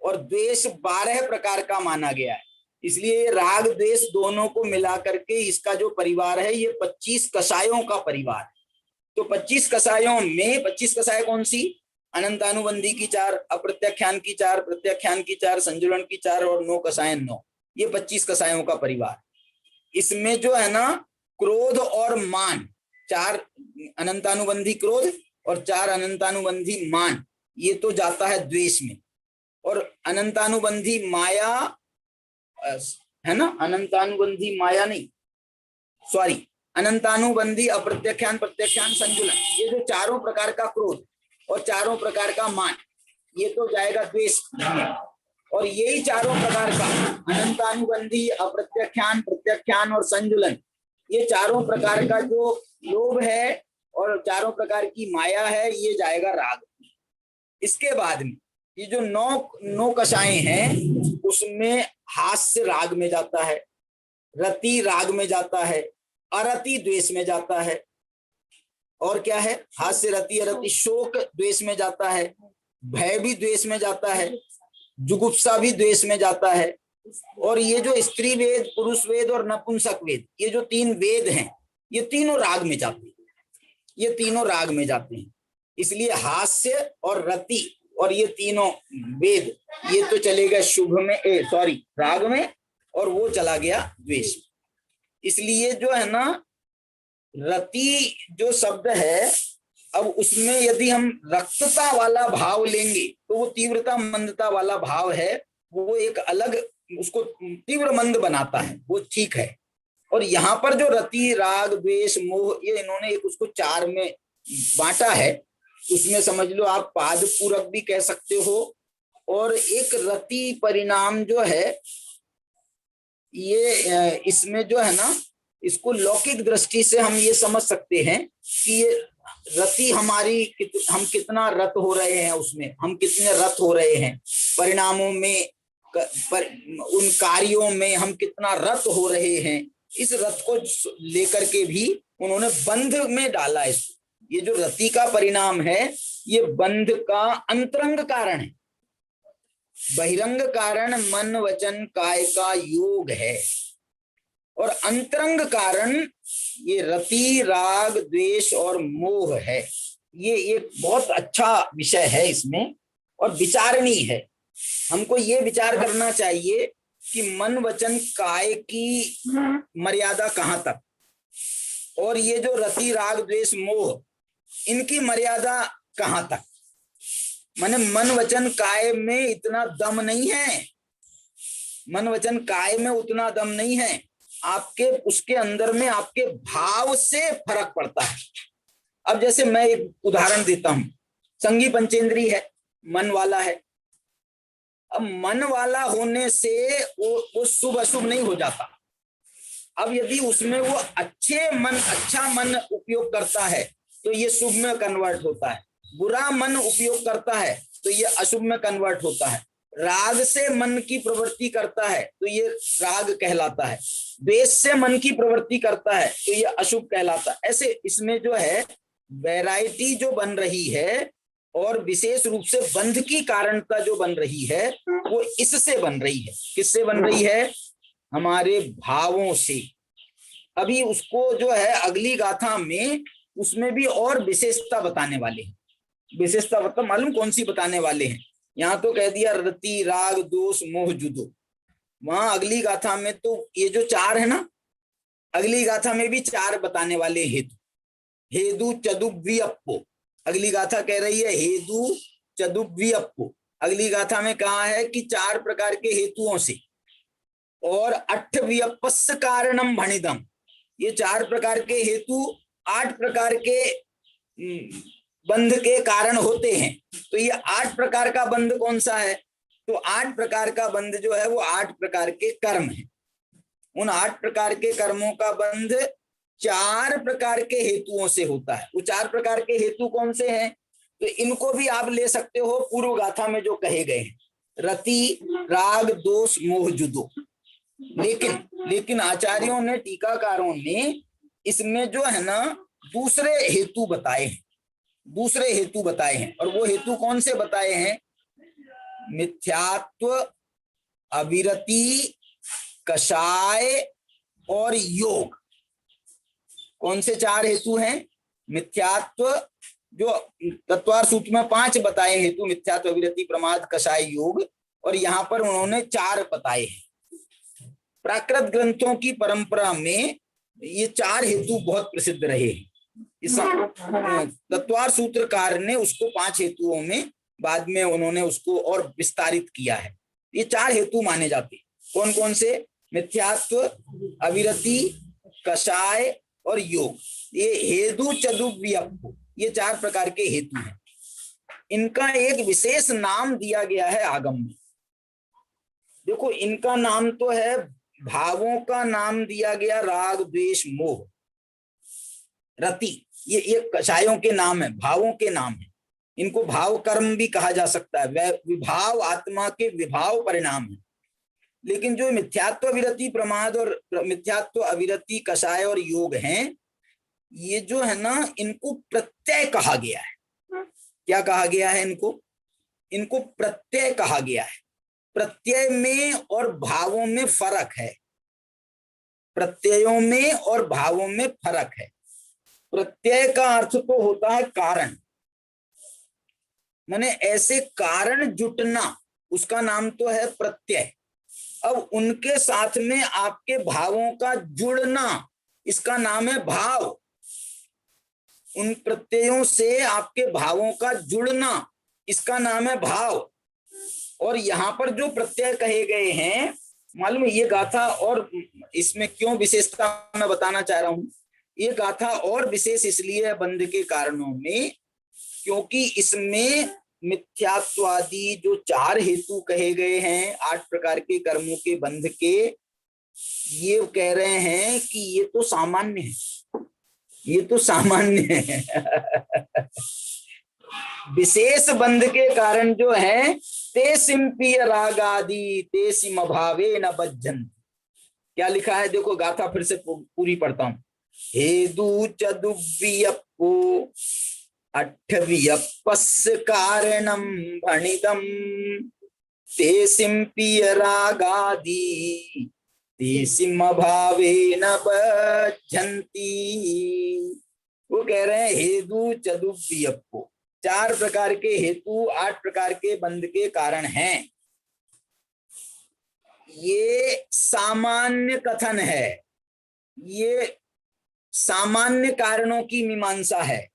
और द्वेष 12 प्रकार का माना गया है। इसलिए राग द्वेष दोनों को मिला करके इसका जो परिवार है ये 25 कषायों का परिवार है। तो 25 कषायों में 25 कषाय कौन सी? अनंतानुबंधी की 4, अप्रत्याख्यान की 4, प्रत्याख्यान की 4, संजुलन की 4 और 9 कषाय 9। ये 25 कषायों का परिवार। इसमें जो है ना क्रोध और मान, 4 अनंतानुबंधी क्रोध और 4 अनंतानुबंधी मान, ये तो जाता है द्वेष में। और अनंतानुबंधी माया है ना, अनंतानुबंधी माया नहीं, सॉरी, अनंतानुबंधी अप्रत्याख्यान, प्रत्याख्यान, संजुलन, ये जो चारों प्रकार का क्रोध और चारों प्रकार का मान, ये तो जाएगा द्वेष में। और यही चारों प्रकार का अनंतानुबंधी अप्रत्याख्यान, प्रत्याख्यान और संजुलन, ये चारों प्रकार का जो लोभ है और चारों प्रकार की माया है, ये जाएगा राग। इसके बाद में ये जो 9 कषाएं हैं उसमें हास्य राग में जाता है, रति राग में जाता है, अरति द्वेष में जाता है, और क्या है, हास्य रति अरति, शोक द्वेष में जाता है, भय भी द्वेष में जाता है, जुगुप्सा भी द्वेष में जाता है। और ये जो स्त्री वेद, पुरुष वेद और नपुंसक वेद, ये जो 3 वेद हैं, ये तीनों राग में जाते हैं, ये तीनों राग में जाते हैं। इसलिए हास्य और रति और ये तीनों वेद, ये तो चले गए शुभ में, राग में, और वो चला गया द्वेष। इसलिए जो है ना रति जो शब्द है, अब उसमें यदि हम रक्तता वाला भाव लेंगे तो वो तीव्रता मंदता वाला भाव है, वो एक अलग, उसको तीव्र मंद बनाता है, वो ठीक है। और यहाँ पर जो रति राग द्वेष मोह, ये इन्होंने एक उसको 4 में बांटा है। उसमें समझ लो आप पाद पूरक भी कह सकते हो। और एक रति परिणाम जो है ये इसमें जो है ना, इसको लौकिक दृष्टि से हम ये समझ सकते हैं कि ये रति हमारी, हम कितना रत हो रहे हैं, उसमें हम कितने रत हो रहे हैं, परिणामों में, उन कार्यों में हम कितना रत हो रहे हैं, इस रत को लेकर के भी उन्होंने बंध में डाला है। ये जो रति का परिणाम है ये बंध का अंतरंग कारण है, बहिरंग कारण मन वचन काय का योग है, और अंतरंग कारण ये रति राग द्वेष और मोह है। ये एक बहुत अच्छा विषय है इसमें, और विचारणीय है। हमको ये विचार करना चाहिए कि मन वचन काय की मर्यादा कहाँ तक, और ये जो रति राग द्वेष मोह, इनकी मर्यादा कहाँ तक। माने मन वचन काय में इतना दम नहीं है, मन वचन काय में उतना दम नहीं है, आपके उसके अंदर में आपके भाव से फर्क पड़ता है। अब जैसे मैं एक उदाहरण देता हूं, संगी पंचेंद्री है, मन वाला है। अब मन वाला होने से वो शुभ अशुभ नहीं हो जाता। अब यदि उसमें वो अच्छा मन उपयोग करता है तो ये शुभ में कन्वर्ट होता है, बुरा मन उपयोग करता है तो ये अशुभ में कन्वर्ट होता है, राग से मन की प्रवृत्ति करता है तो ये राग कहलाता है, द्वेष से मन की प्रवृत्ति करता है तो ये अशुभ कहलाता है। ऐसे इसमें जो है वैरायटी जो बन रही है, और विशेष रूप से बंध की कारणता जो बन रही है, वो इससे बन रही है। किससे बन रही है? हमारे भावों से। अभी उसको जो है अगली गाथा में उसमें भी और विशेषता बताने वाले हैं। विशेषता मतलब मालूम कौन सी बताने वाले हैं? यहाँ तो कह दिया रति राग दोष मोह जुदो, वहां अगली गाथा में तो ये जो 4 है ना, अगली गाथा में भी 4 बताने वाले हेतु। हेदु चदुव्वियप्पो, अगली गाथा कह रही है हेदु चदुव्वियप्पो। अगली गाथा में कहा है कि 4 प्रकार के हेतुओं से, और 8 कारणम भणिदम, ये 4 प्रकार के हेतु 8 प्रकार के बंध के कारण होते हैं। तो ये 8 प्रकार का बंध कौन सा है? तो 8 प्रकार का बंध जो है वो 8 प्रकार के कर्म है। उन 8 प्रकार के कर्मों का बंध 4 प्रकार के हेतुओं से होता है। वो 4 प्रकार के हेतु कौन से हैं? तो इनको भी आप ले सकते हो पूर्व गाथा में जो कहे गए हैं, रति राग दोष मोह जुदो। लेकिन आचार्यों ने, टीकाकारों ने इसमें जो है ना दूसरे हेतु बताए हैं, दूसरे हेतु बताए हैं। और वो हेतु कौन से बताए हैं? मिथ्यात्व, अविरति कषाय और योग। कौन से 4 हेतु हैं? मिथ्यात्व, जो तत्वार सूत्र में 5 बताए हेतु, मिथ्यात्व, अविरति, प्रमाद, कषाय, योग, और यहाँ पर उन्होंने 4 बताए हैं। प्राकृत ग्रंथों की परंपरा में ये 4 हेतु बहुत प्रसिद्ध रहे। इस तत्वार सूत्रकार ने उसको 5 हेतुओं में बाद में उन्होंने उसको और विस्तारित किया है। ये 4 हेतु माने जाते हैं। कौन कौन से? मिथ्यात्व, अविरति, कषाय और योग। ये हेतु चतुर्व्यप, ये 4 प्रकार के हेतु हैं। इनका एक विशेष नाम दिया गया है आगम में। देखो, इनका नाम तो है, भावों का नाम दिया गया राग, द्वेष, मोह, रति। ये कषायों के नाम है, भावों के नाम है। इनको भाव कर्म भी कहा जा सकता है। विभाव आत्मा के विभाव परिणाम है। लेकिन जो मिथ्यात्व, अविरति, प्रमाद और मिथ्यात्व, अविरति, कषाय और योग हैं, ये जो है ना, इनको प्रत्यय कहा गया है। क्या कहा गया है इनको? इनको प्रत्यय कहा गया है। प्रत्यय में और भावों में फर्क है। प्रत्ययों में और भावों में फर्क है। प्रत्यय का अर्थ तो होता है कारण, माने ऐसे कारण जुटना, उसका नाम तो है प्रत्यय। अब उनके साथ में आपके भावों का जुड़ना, इसका नाम है भाव। उन प्रत्ययों से आपके भावों का जुड़ना, इसका नाम है भाव। और यहाँ पर जो प्रत्यय कहे गए हैं, मालूम है ये गाथा, और इसमें क्यों विशेषता मैं बताना चाह रहा हूं। ये गाथा और विशेष इसलिए है बंध के कारणों में, क्योंकि इसमें मिथ्यात्वादी जो 4 हेतु कहे गए हैं 8 प्रकार के कर्मों के बंध के, ये कह रहे हैं कि ये तो सामान्य है, ये तो सामान्य है। विशेष बंध के कारण जो है, ते सिंपीय रागादि ते सिम भावे न बज्जन। क्या लिखा है? देखो, गाथा फिर से पूरी पढ़ता हूं। हेदु चदुव्यपो अठव्यपस्य कारणम भणिदम ते सिंपीय रागादि ते सिम भावे न बज्जन्ति। वो कह रहे हैं हेदु चदुव्यपो, 4 प्रकार के हेतु 8 प्रकार के बंध के कारण हैं। ये सामान्य कथन है, ये सामान्य कारणों की मीमांसा है।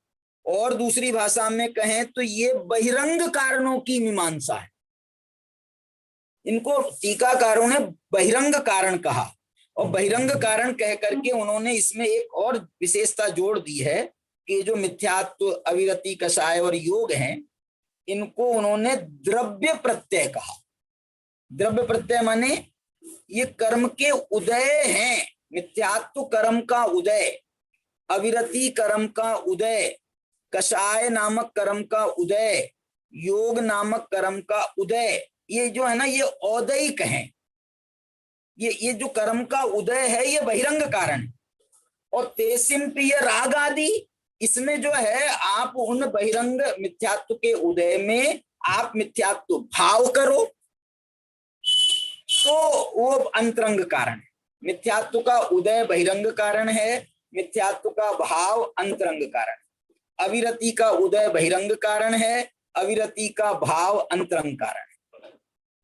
और दूसरी भाषा में कहें तो ये बहिरंग कारणों की मीमांसा है। इनको टीकाकारों ने बहिरंग कारण कहा, और बहिरंग कारण कह करके उन्होंने इसमें एक और विशेषता जोड़ दी है कि जो मिथ्यात्व, अविरति, कषाय और योग हैं, इनको उन्होंने द्रव्य प्रत्यय कहा। द्रव्य प्रत्यय माने ये कर्म के उदय हैं। मिथ्यात्व कर्म का उदय, अविरति कर्म का उदय, कषाय नामक कर्म का उदय, योग नामक कर्म का उदय, ये जो है ना, ये औदैक हैं। ये जो कर्म का उदय है, ये बहिरंग कारण है। और तेसिम प्रिय राग आदि, इसमें जो है आप उन बहिरंग मिथ्यात्व के उदय में आप मिथ्यात्व भाव करो तो वो अंतरंग कारण है। मिथ्यात्व का उदय बहिरंग कारण है, मिथ्यात्व का भाव अंतरंग कारण। अविरति का उदय बहिरंग कारण है, अविरति का भाव अंतरंग कारण है।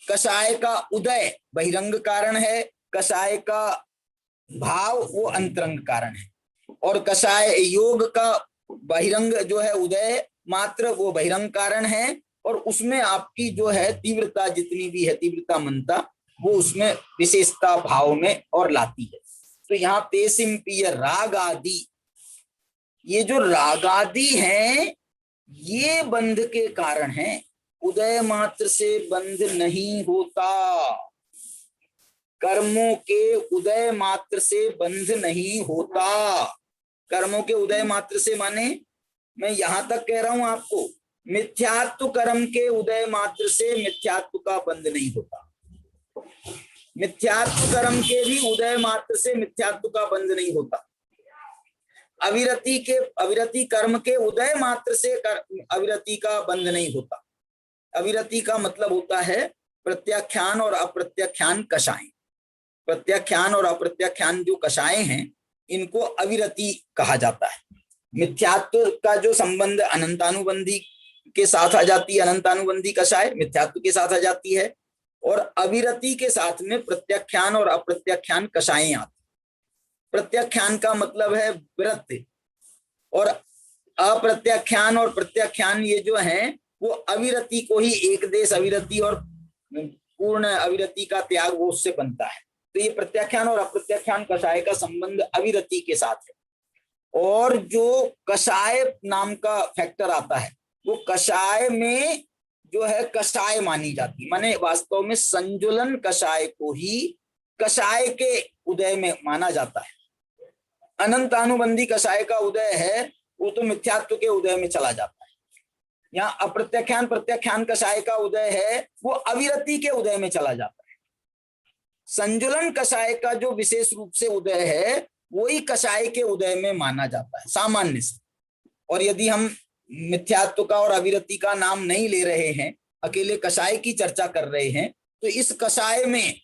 कषाय का उदय बहिरंग कारण है, कषाय का भाव वो अंतरंग कारण है। और कषाय योग का बहिरंग जो है उदय मात्र, वो बहिरंग कारण है। और उसमें आपकी जो है तीव्रता जितनी भी है, तीव्रता मनता, वो उसमें विशेषता भाव में और लाती है। तो यहाँ तेसिम्पीय राग आदि, ये जो राग आदि हैं ये बंध के कारण हैं। उदय मात्र से बंध नहीं होता, कर्मों के उदय मात्र से बंध नहीं होता। कर्मों के उदय मात्र से माने मैं यहां तक कह रहा हूं आपको, मिथ्यात्व कर्म के उदय मात्र से मिथ्यात्व का बंध नहीं होता। मिथ्यात्व कर्म के भी उदय मात्र से मिथ्यात्व का बंध नहीं होता। अविरति कर्म के उदय मात्र से अविरति का बंध नहीं होता। अविरति का मतलब होता है प्रत्याख्यान और अप्रत्याख्यान कषाय। प्रत्याख्यान और अप्रत्याख्यान जो कषाय हैं इनको अविरति कहा जाता है। मिथ्यात्व का जो संबंध अनंतानुबंधी के साथ आ जाती है, अनंतानुबंधी कषाय मिथ्यात्व के साथ आ जाती है, और अविरति के साथ में प्रत्याख्यान और अप्रत्याख्यान कषायें आती। प्रत्याख्यान का मतलब है विरत, और अप्रत्याख्यान और प्रत्याख्यान ये जो हैं वो अविरति को ही, एक देश अविरति और पूर्ण अविरति का त्याग वो उससे बनता है। तो ये प्रत्याख्यान और अप्रत्याख्यान कषाय का संबंध अविरति के साथ है। और जो कषाय नाम का फैक्टर आता है वो कषाय में जो है कषाय मानी जाती है, माने वास्तव में संजुलन कषाय को ही कषाय के उदय में माना जाता है। अनंतानुबंधी कषाय का उदय है वो तो मिथ्यात्व के उदय में चला जाता है। यहाँ अप्रत्याख्यान प्रत्याख्यान कषाय का उदय है वो अविरति के उदय में चला जाता है। संजुलन कषाय का जो विशेष रूप से उदय है वही कषाय के उदय में माना जाता है सामान्य से। और यदि हम मिथ्यात्व का और अविरति का नाम नहीं ले रहे हैं, अकेले कषाय की चर्चा कर रहे हैं, तो इस कषाय में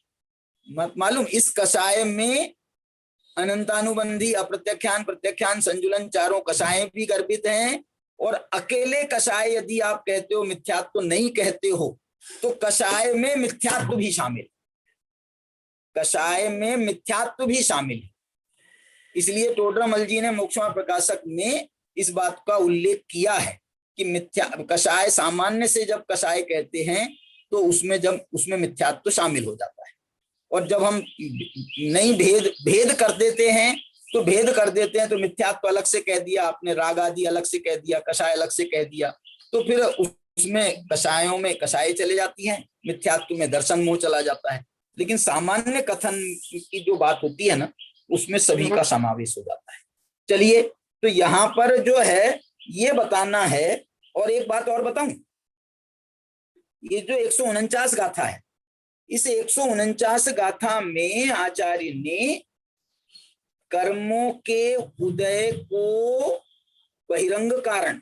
मालूम, इस कषाय में अनंतानुबंधी अप्रत्याख्यान प्रत्याख्यान संजुलन चारों कषाय भी गर्भित हैं। और अकेले कषाय यदि आप कहते हो मिथ्यात्व नहीं कहते हो तो कषाय में मिथ्यात्व भी शामिल, कषाय में मिथ्यात्व भी शामिल है। इसलिए टोडरमल जी ने मोक्षमा प्रकाशक में इस बात का उल्लेख किया है कि मिथ्या कषाय सामान्य से जब कषाय कहते हैं तो उसमें मिथ्यात्व शामिल हो जाता है। और जब हम नहीं भेद कर देते हैं तो मिथ्यात्व अलग से कह दिया आपने, राग आदि अलग से कह दिया, कषाय अलग से कह दिया, तो फिर उसमें कषायों में कषाय चले जाती हैं, मिथ्यात्व में दर्शन मोह चला जाता है। लेकिन सामान्य कथन की जो बात होती है ना उसमें सभी का समावेश हो जाता है। चलिए, तो यहाँ पर जो है ये बताना है। और एक बात और बताऊं, ये जो 149 गाथा है, इस 149 गाथा में आचार्य ने कर्मों के उदय को बहिरंग कारण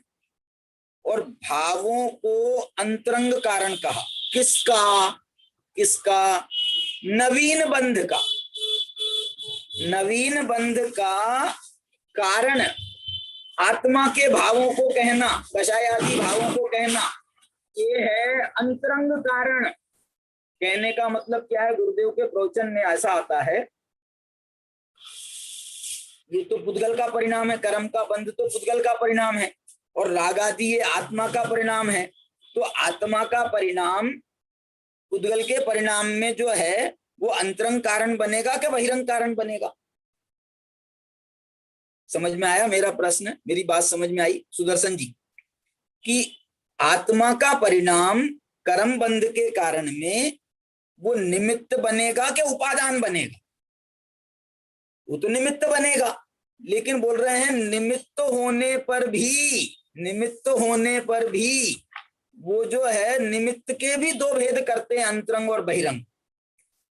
और भावों को अंतरंग कारण कहा। किसका? नवीन बंध का। नवीन बंध का कारण आत्मा के भावों को कहना, कषाय आदि भावों को कहना, ये है अंतरंग कारण। कहने का मतलब क्या है? गुरुदेव के प्रवचन में ऐसा आता है, ये तो पुद्गल का परिणाम है, कर्म का बंध तो पुद्गल का परिणाम है, और राग आदि ये आत्मा का परिणाम है। तो आत्मा का परिणाम पुद्गल के परिणाम में जो है वो अंतरंग कारण बनेगा कि बहिरंग कारण बनेगा? समझ में आया मेरा प्रश्न? मेरी बात समझ में आई सुदर्शन जी? कि आत्मा का परिणाम कर्म बंध के कारण में वो निमित्त बनेगा कि उपादान बनेगा? वो तो निमित्त बनेगा, लेकिन बोल रहे हैं निमित्त होने पर भी वो जो है निमित्त के भी दो भेद करते हैं, अंतरंग और बहिरंग।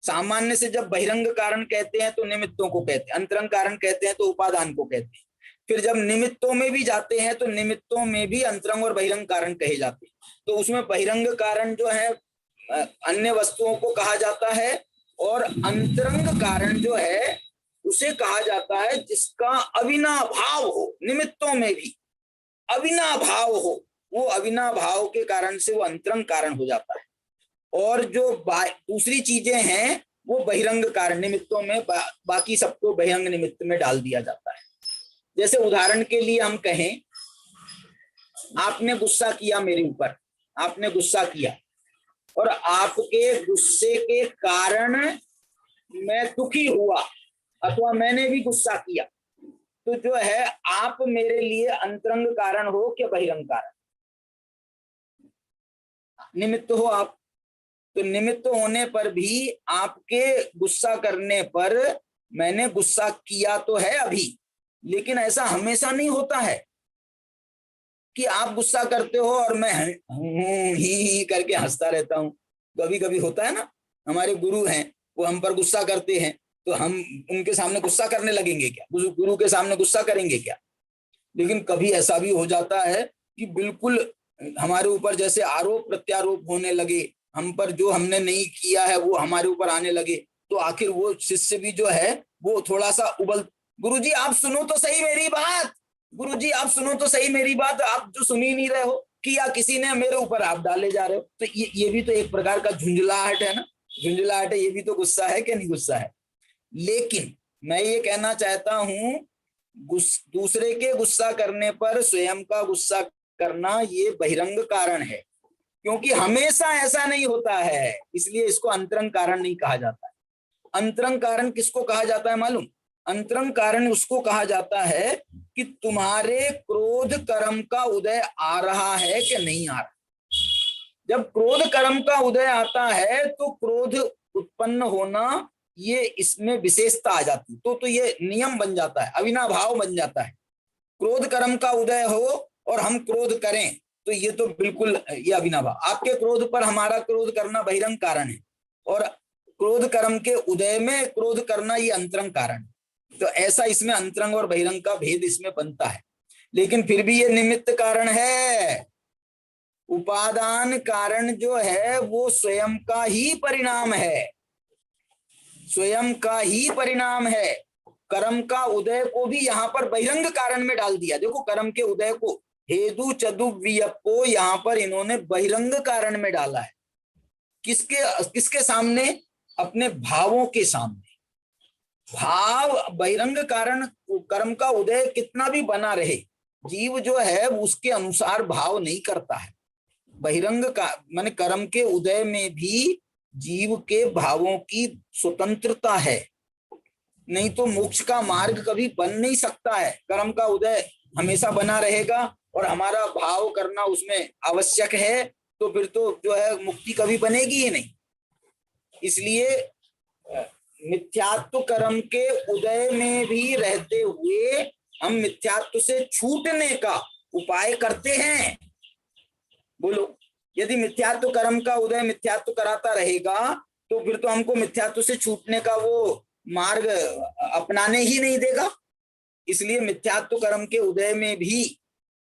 सामान्य से जब बहिरंग कारण कहते हैं तो निमित्तों को कहते हैं, अंतरंग कारण कहते हैं तो उपादान को कहते हैं। फिर जब निमित्तों में भी जाते हैं तो निमित्तों में भी अंतरंग और बहिरंग कारण कहे जाते हैं। तो उसमें बहिरंग कारण जो है अन्य वस्तुओं को कहा जाता है, और अंतरंग कारण जो है उसे कहा जाता है जिसका अविनाभाव हो, निमित्तों में भी अविनाभाव हो। वो अविनाभाव के कारण से वो अंतरंग कारण हो जाता है। और जो दूसरी चीजें हैं वो बहिरंग कारण, निमित्तों में बाकी सबको बहिरंग निमित्त में डाल दिया जाता है। जैसे उदाहरण के लिए हम कहें, आपने गुस्सा किया मेरे ऊपर, आपने गुस्सा किया, और आपके गुस्से के कारण मैं दुखी हुआ अथवा मैंने भी गुस्सा किया, तो जो है आप मेरे लिए अंतरंग कारण हो कि बहिरंग कारण? निमित्त हो आप। तो निमित्त होने पर भी आपके गुस्सा करने पर मैंने गुस्सा किया तो है अभी, लेकिन ऐसा हमेशा नहीं होता है कि आप गुस्सा करते हो और मैं ही करके हंसता रहता हूं। कभी कभी होता है ना, हमारे गुरु हैं वो हम पर गुस्सा करते हैं तो हम उनके सामने गुस्सा करने लगेंगे क्या? गुरु के सामने गुस्सा करेंगे क्या? लेकिन कभी ऐसा भी हो जाता है कि बिल्कुल हमारे ऊपर जैसे आरोप प्रत्यारोप होने लगे, हम पर जो हमने नहीं किया है वो हमारे ऊपर आने लगे, तो आखिर वो शिष्य भी जो है वो थोड़ा सा उबल, गुरुजी आप सुनो तो सही मेरी बात, गुरुजी आप सुनो तो सही मेरी बात, आप जो सुन ही नहीं रहे हो, किया किसी ने, मेरे ऊपर आप डाले जा रहे हो। तो ये भी तो एक प्रकार का झुंझलाहट है ना, झुंझलाहट है, ये भी तो गुस्सा है कि नहीं गुस्सा है। लेकिन मैं ये कहना चाहता हूं, दूसरे के गुस्सा करने पर स्वयं का गुस्सा करना ये बहिरंग कारण है, क्योंकि हमेशा ऐसा नहीं होता है, इसलिए इसको अंतरंग कारण नहीं कहा जाता है। अंतरंग कारण किसको कहा जाता है मालूम? अंतरंग कारण उसको कहा जाता है कि तुम्हारे क्रोध कर्म का उदय आ रहा है कि नहीं आ रहा। जब क्रोध कर्म का उदय आता है तो क्रोध उत्पन्न होना, ये इसमें विशेषता आ जाती, तो ये नियम बन जाता है, अविनाभाव बन जाता है। क्रोध कर्म का उदय हो और हम क्रोध करें तो ये तो बिल्कुल ये अविनाभाव। आपके क्रोध पर हमारा क्रोध करना बहिरंग कारण है, और क्रोध कर्म के उदय में क्रोध करना ये अंतरंग कारण है। तो ऐसा इसमें अंतरंग और बहिरंग का भेद इसमें बनता है। लेकिन फिर भी ये निमित्त कारण है। उपादान कारण जो है वो स्वयं का ही परिणाम है, स्वयं का ही परिणाम है। कर्म का उदय को भी यहाँ पर बहिरंग कारण में डाल दिया। देखो कर्म के उदय को हेतु चतु वियपो यहाँ पर इन्होंने बहिरंग कारण में डाला है। किसके सामने? अपने भावों के सामने। भाव बहिरंग कारण, कर्म का उदय कितना भी बना रहे, जीव जो है उसके अनुसार भाव नहीं करता है। बहिरंग का माने कर्म के उदय में भी जीव के भावों की स्वतंत्रता है, नहीं तो मोक्ष का मार्ग कभी बन नहीं सकता है। कर्म का उदय हमेशा बना रहेगा और हमारा भाव करना उसमें आवश्यक है, तो फिर तो जो है मुक्ति कभी बनेगी ही नहीं। इसलिए मिथ्यात्व कर्म के उदय में भी रहते हुए हम मिथ्यात्व से छूटने का उपाय करते हैं। बोलो, यदि मिथ्यात्व कर्म का उदय मिथ्यात्व कराता रहेगा तो फिर तो हमको मिथ्यात्व से छूटने का वो मार्ग अपनाने ही नहीं देगा। इसलिए मिथ्यात्व कर्म के उदय में भी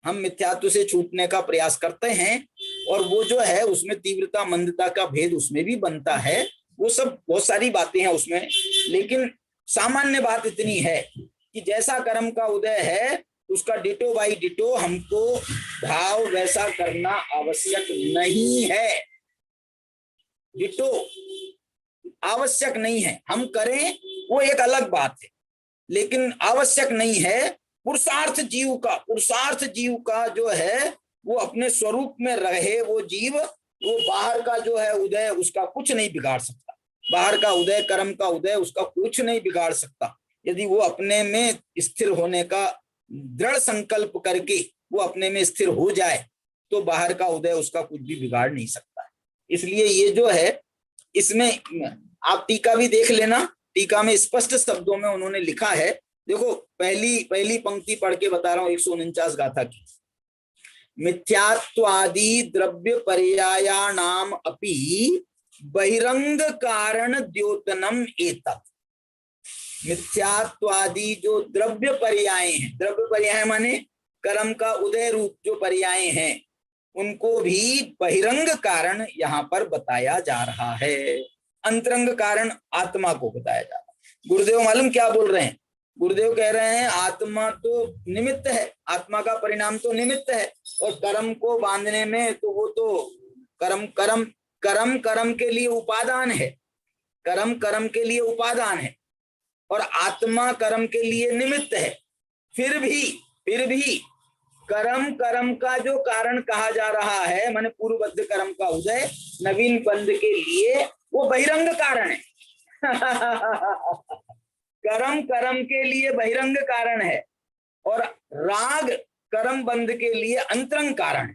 हम मिथ्यात्व से छूटने का प्रयास करते हैं, और वो जो है उसमें तीव्रता मंदता का भेद उसमें भी बनता है। वो सब बहुत सारी बातें हैं उसमें, लेकिन सामान्य बात इतनी है कि जैसा कर्म का उदय है उसका डिटो बाई डिटो हमको भाव वैसा करना आवश्यक नहीं है। डिटो आवश्यक नहीं है, हम करें वो एक अलग बात है, लेकिन आवश्यक नहीं है। पुरुषार्थ जीव का जो है वो अपने स्वरूप में रहे, वो जीव, वो बाहर का जो है उदय उसका कुछ नहीं बिगाड़ सकता। बाहर का उदय, कर्म का उदय उसका कुछ नहीं बिगाड़ सकता। यदि वो अपने में स्थिर होने का दृढ़ संकल्प करके वो अपने में स्थिर हो जाए तो बाहर का उदय उसका कुछ भी बिगाड़ नहीं सकता है। इसलिए ये जो है, इसमें आप टीका भी देख लेना, टीका में स्पष्ट शब्दों में उन्होंने लिखा है। देखो पहली पंक्ति पढ़ के बता रहा हूं 149 गाथा की। मिथ्यात्वादि द्रव्य पर्यायाणाम अपि बहिरंग कारण द्योतनम एतत्। मिथ्यात्वादि जो द्रव्य पर्याय हैं, द्रव्य पर्याय माने कर्म का उदय रूप जो पर्याय हैं, उनको भी बहिरंग कारण यहाँ पर बताया जा रहा है। अंतरंग कारण आत्मा को बताया जा रहा है। गुरुदेव मालूम क्या बोल रहे हैं? गुरुदेव कह रहे हैं आत्मा तो निमित्त है, आत्मा का परिणाम तो निमित्त है, और कर्म को बांधने में तो वो तो कर्म के लिए उपादान है, कर्म के लिए उपादान है, और आत्मा कर्म के लिए निमित्त है। फिर भी कर्म का जो कारण कहा जा रहा है, माने पूर्वबद्ध कर्म का उदय नवीन बंध के लिए, वो बहिरंग कारण है। कर्म के लिए बहिरंग कारण है, और राग कर्म बंध के लिए अंतरंग कारण है।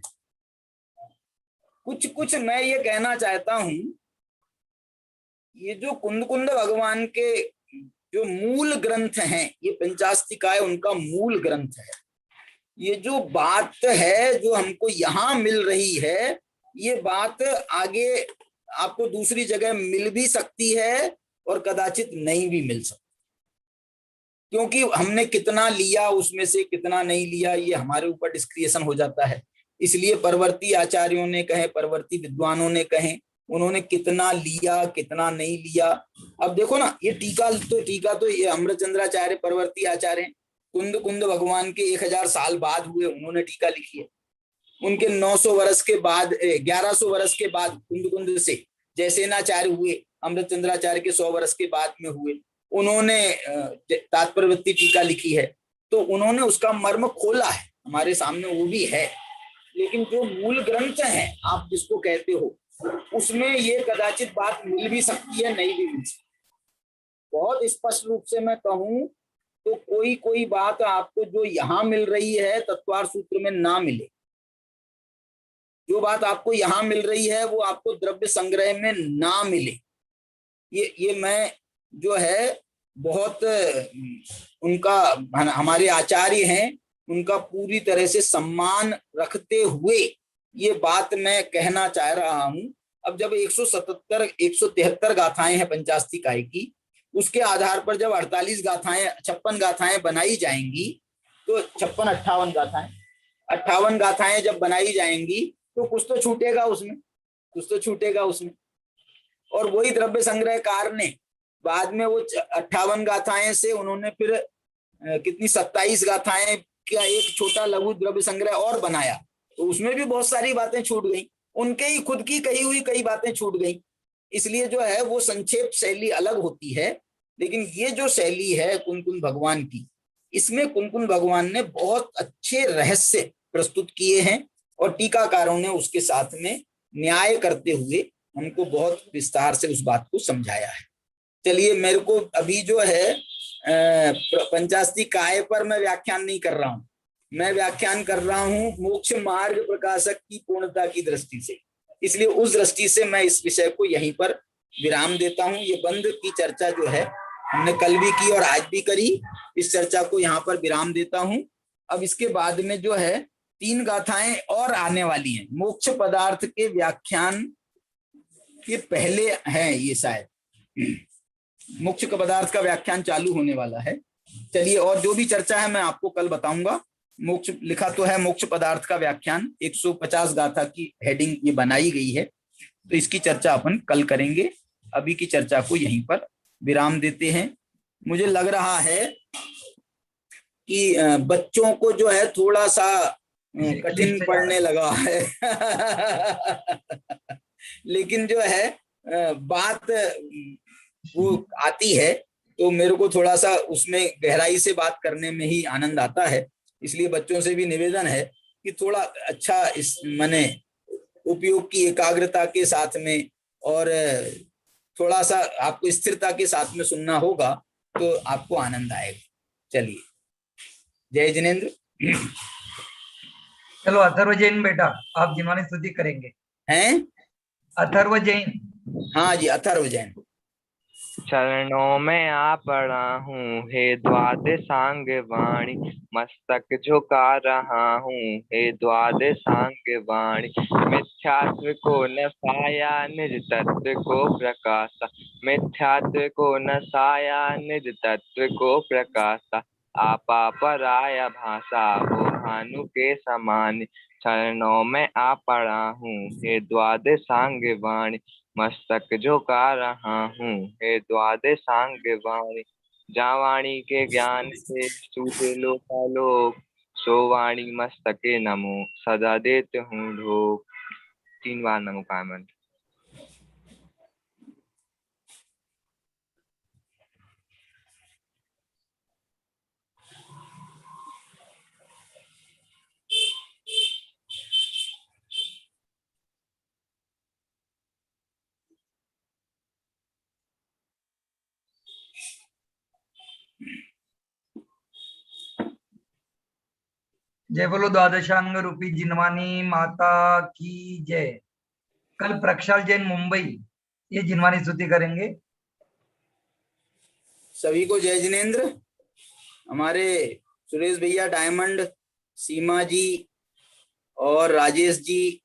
कुछ मैं ये कहना चाहता हूं, ये जो कुंद भगवान के जो मूल ग्रंथ हैं, ये पंचास्तिकाय उनका मूल ग्रंथ है। ये जो बात है जो हमको यहाँ मिल रही है, ये बात आगे आपको दूसरी जगह मिल भी सकती है और कदाचित नहीं भी मिल सकती, क्योंकि हमने कितना लिया उसमें से कितना नहीं लिया ये हमारे ऊपर डिस्क्रिएशन हो जाता है। इसलिए परवर्ती आचार्यों ने कहे, परवर्ती विद्वानों ने कहे उन्होंने कितना लिया कितना नहीं लिया। अब देखो ना, ये टीका तो ये अमृतचंद्राचार्य परवर्ती आचार्य हैं, कुंद कुंद भगवान के 1000 साल बाद हुए, उन्होंने टीका लिखी है। उनके 900 वर्ष के बाद 1100 वर्ष के बाद कुंद कुंद से जयसेनाचार्य हुए, अमृतचंद्राचार्य के 100 वर्ष के बाद में हुए, उन्होंने तात्पर्यवृत्ति टीका लिखी है। तो उन्होंने उसका मर्म खोला है, हमारे सामने वो भी है। लेकिन जो मूल ग्रंथ है आप जिसको कहते हो, उसमें ये कदाचित बात मिल भी सकती है, नहीं भी मिल सकती। बहुत स्पष्ट रूप से मैं कहूं तो कोई बात आपको जो यहाँ मिल रही है तत्वार सूत्र में ना मिले। जो बात आपको यहाँ मिल रही है वो आपको द्रव्य संग्रह में ना मिले। ये मैं जो है बहुत उनका, हमारे आचार्य हैं, उनका पूरी तरह से सम्मान रखते हुए ये बात मैं कहना चाह रहा हूं। अब जब 173 गाथाएं हैं पंचास्तिकाय की, उसके आधार पर जब 56 गाथाएं बनाई जाएंगी, तो 58 गाथाएं जब बनाई जाएंगी तो कुछ तो छूटेगा उसमें, और वही द्रव्य संग्रहकार ने बाद में वो 58 गाथाएं से उन्होंने फिर कितनी 27 गाथाएं का एक छोटा लघु द्रव्य संग्रह और बनाया, तो उसमें भी बहुत सारी बातें छूट गई, उनके ही खुद की कही हुई कई बातें छूट गई। इसलिए जो है वो संक्षेप शैली अलग होती है। लेकिन ये जो शैली है कुनकुन भगवान की, इसमें कुनकुन भगवान ने बहुत अच्छे रहस्य प्रस्तुत किए हैं और टीकाकारों ने उसके साथ में न्याय करते हुए हमको बहुत विस्तार से उस बात को समझाया है। चलिए, मेरे को अभी जो है पंचास्तिकाय पर मैं व्याख्यान नहीं कर रहा हूं, मैं व्याख्यान कर रहा हूं मोक्ष मार्ग प्रकाशक की पूर्णता की दृष्टि से। इसलिए उस दृष्टि से मैं इस विषय को यहीं पर विराम देता हूं। ये बंध की चर्चा जो है हमने कल भी की और आज भी करी, इस चर्चा को यहाँ पर विराम देता हूं। अब इसके बाद में जो है 3 गाथाएं और आने वाली हैं, मोक्ष पदार्थ के व्याख्यान के पहले हैं ये, शायद मोक्ष का पदार्थ का व्याख्यान चालू होने वाला है। चलिए, और जो भी चर्चा है मैं आपको कल बताऊंगा। मोक्ष लिखा तो है मोक्ष पदार्थ का व्याख्यान, 150 गाथा की हेडिंग ये बनाई गई है, तो इसकी चर्चा अपन कल करेंगे। अभी की चर्चा को यहीं पर विराम देते हैं। मुझे लग रहा है कि बच्चों को जो है थोड़ा सा कठिन पड़ने लगा है लेकिन जो है बात वो आती है तो मेरे को थोड़ा सा उसमें गहराई से बात करने में ही आनंद आता है। इसलिए बच्चों से भी निवेदन है कि थोड़ा अच्छा इस माने उपयोग की एकाग्रता के साथ में और थोड़ा सा आपको स्थिरता के साथ में सुनना होगा तो आपको आनंद आएगा। चलिए, जय जिनेन्द्र। चलो अथर्व जैन बेटा, आप जिन्वानी स्तुति करेंगे। हैं? अथर्व जैन। हाँ जी, अथर्व जैन। चरणों में आ पड़ा हूँ हे द्वादशांग वाणी, मस्तक झुका रहा हूँ हे द्वादशांग वाणी। मिथ्यात्व को नसाया निज तत्व को प्रकाशा, मिथ्यात्व को नसाया निज तत्व को प्रकाशा। आपा पराया भाषा हो भानु के समान, चरणों में आ पड़ा हूँ हे द्वादशांग वाणी। मस्तक झुका रहा हूँ हे द्वादशांग वाणी। जा वाणी के ज्ञान से सूझे लोकालोक, सो वाणी मस्तके नमो सदा देते हूँ ढोक। 3 बार नमो का मंत्र। जय बोलो द्वादशांग रूपी जिनवानी माता की जय। कल प्रक्षाल जैन मुंबई ये जिनवानी स्तुति करेंगे। सभी को जय जिनेन्द्र। हमारे सुरेश भैया डायमंड, सीमा जी और राजेश जी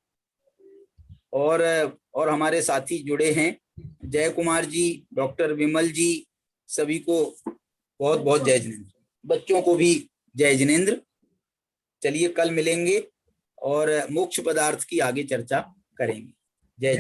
और हमारे साथी जुड़े हैं, जय कुमार जी, डॉक्टर विमल जी, सभी को बहुत बहुत जय जिनेन्द्र। बच्चों को भी जय जिनेन्द्र। चलिए, कल मिलेंगे और मोक्ष पदार्थ की आगे चर्चा करेंगे। जय